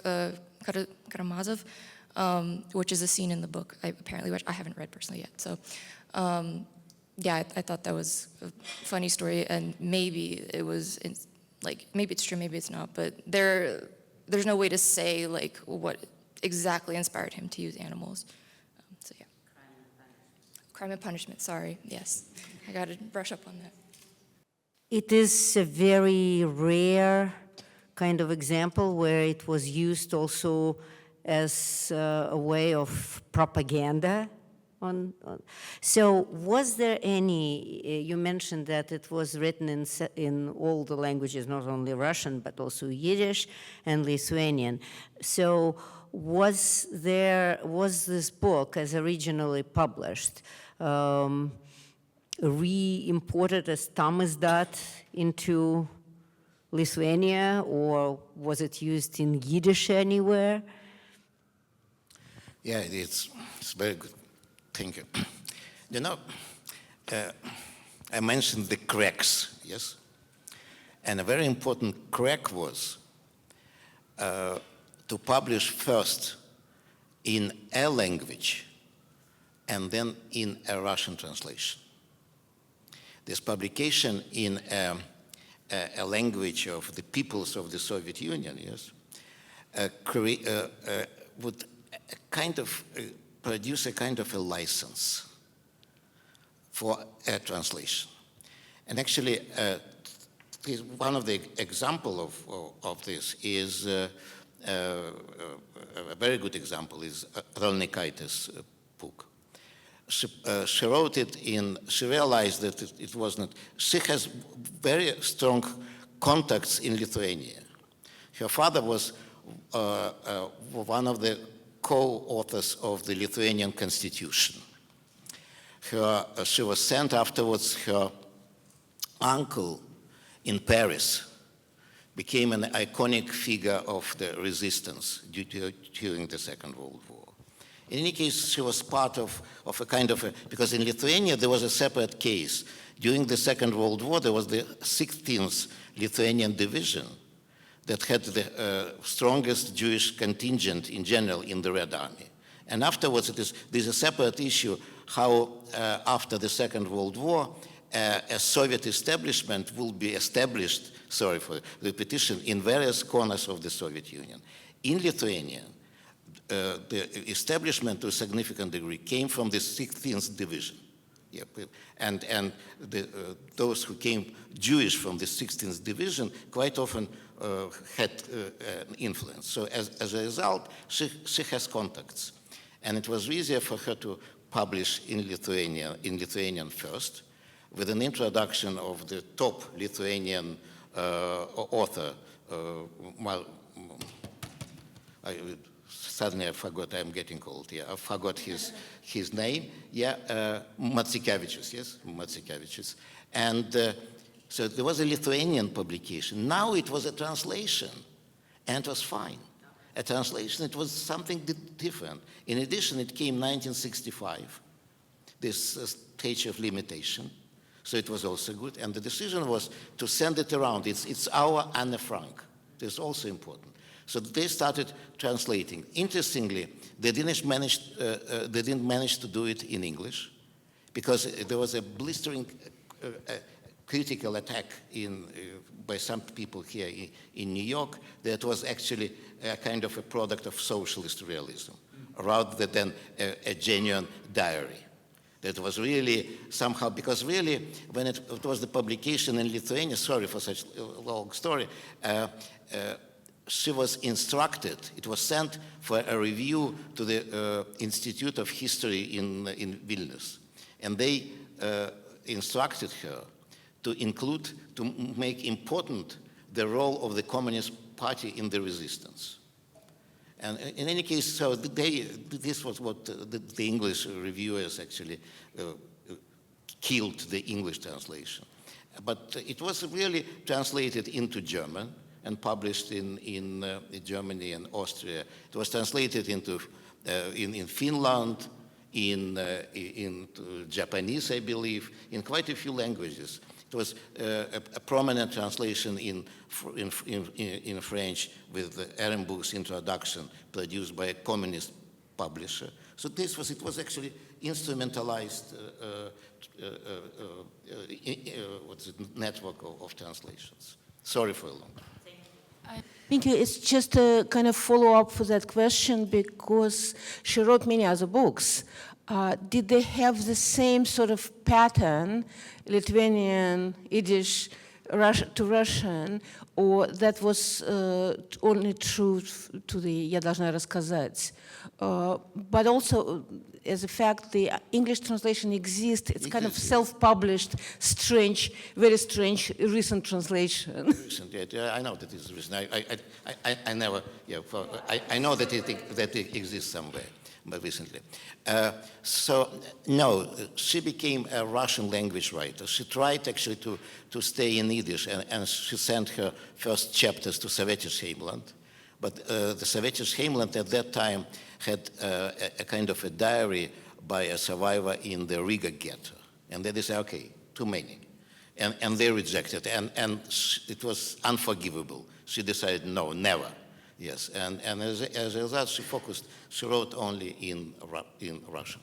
Karamazov, which is a scene in the book. Which I haven't read personally yet. So, yeah, I thought that was a funny story, and maybe it was maybe it's true, maybe it's not. But there's no way to say like what exactly inspired him to use animals. So yeah. Crime and punishment. Sorry. Yes, I got to brush up on that. It is a very rare kind of example where it was used also as a way of propaganda. So was there any, you mentioned that it was written in all the languages, not only Russian, but also Yiddish and Lithuanian. So was this book, as originally published, re-imported as Tamizdat into Lithuania, or was it used in Yiddish anywhere? Yeah, it's very good. Thank you. You know, I mentioned the cracks, yes? And a very important crack was to publish first in a language and then in a Russian translation. This publication in a language of the peoples of the Soviet Union, yes, would kind of produce a kind of a license for a translation. And actually, one of the example of this is a very good example is Rolnikaite's book. She wrote it she realized that it was not, she has very strong contacts in Lithuania. Her father was one of the co-authors of the Lithuanian constitution. She was sent afterwards, her uncle in Paris became an iconic figure of the resistance during the Second World War. In any case, she was part of a kind of because in Lithuania there was a separate case. During the Second World War, there was the 16th Lithuanian Division that had the strongest Jewish contingent in general in the Red Army. And afterwards, there's a separate issue how after the Second World War, a Soviet establishment will be established, sorry for repetition, in various corners of the Soviet Union. In Lithuania, the establishment to a significant degree came from the 16th Division. Yep. And those who came Jewish from the 16th Division quite often had influence. So as a result, she has contacts. And it was easier for her to publish in Lithuanian first, with an introduction of the top Lithuanian author. Suddenly I forgot, I'm getting old, yeah, I forgot his name, yeah, Matsikevičius, yes, Matsikevičius. And so there was a Lithuanian publication. Now it was a translation, and it was fine. A translation, it was something different. In addition, it came 1965, this stage of limitation, so it was also good. And the decision was to send it around. It's our Anne Frank. It's also important. So they started translating. Interestingly, they didn't manage to do it in English because there was a blistering critical attack by some people here in New York that was actually a kind of a product of socialist realism rather than a genuine diary. That was really somehow, because really when it was the publication in Lithuania, sorry for such a long story, she was instructed, it was sent for a review to the Institute of History in Vilnius. And they instructed her to make important the role of the Communist Party in the resistance. And in any case, so this was what the English reviewers actually killed the English translation. But it was really translated into German and published in Germany and Austria. It was translated into in Finland, in Japanese, I believe, in quite a few languages. It was a prominent translation in French with the Ehrenbuch's introduction, produced by a communist publisher. So it was actually instrumentalized network of translations. Sorry for a long time. Thank you. It's just a kind of follow-up for that question, because she wrote many other books. Did they have the same sort of pattern, Lithuanian, Yiddish, to Russian, or that was only true to the «Я должна рассказать»? But also, as a fact, the English translation exists. It's kind of self-published, strange, very strange, recent translation. Recent, yeah, I know that it's recent. I never, I know that it exists somewhere, but recently. So, no, she became a Russian language writer. She tried actually to stay in Yiddish, and she sent her first chapters to Sovetish Heymland. But the Sovetish Heymland at that time had a kind of a diary by a survivor in the Riga ghetto. And they said, okay, too many. And they rejected, and it was unforgivable. She decided, no, never. Yes, and as a result, she wrote only in Russian.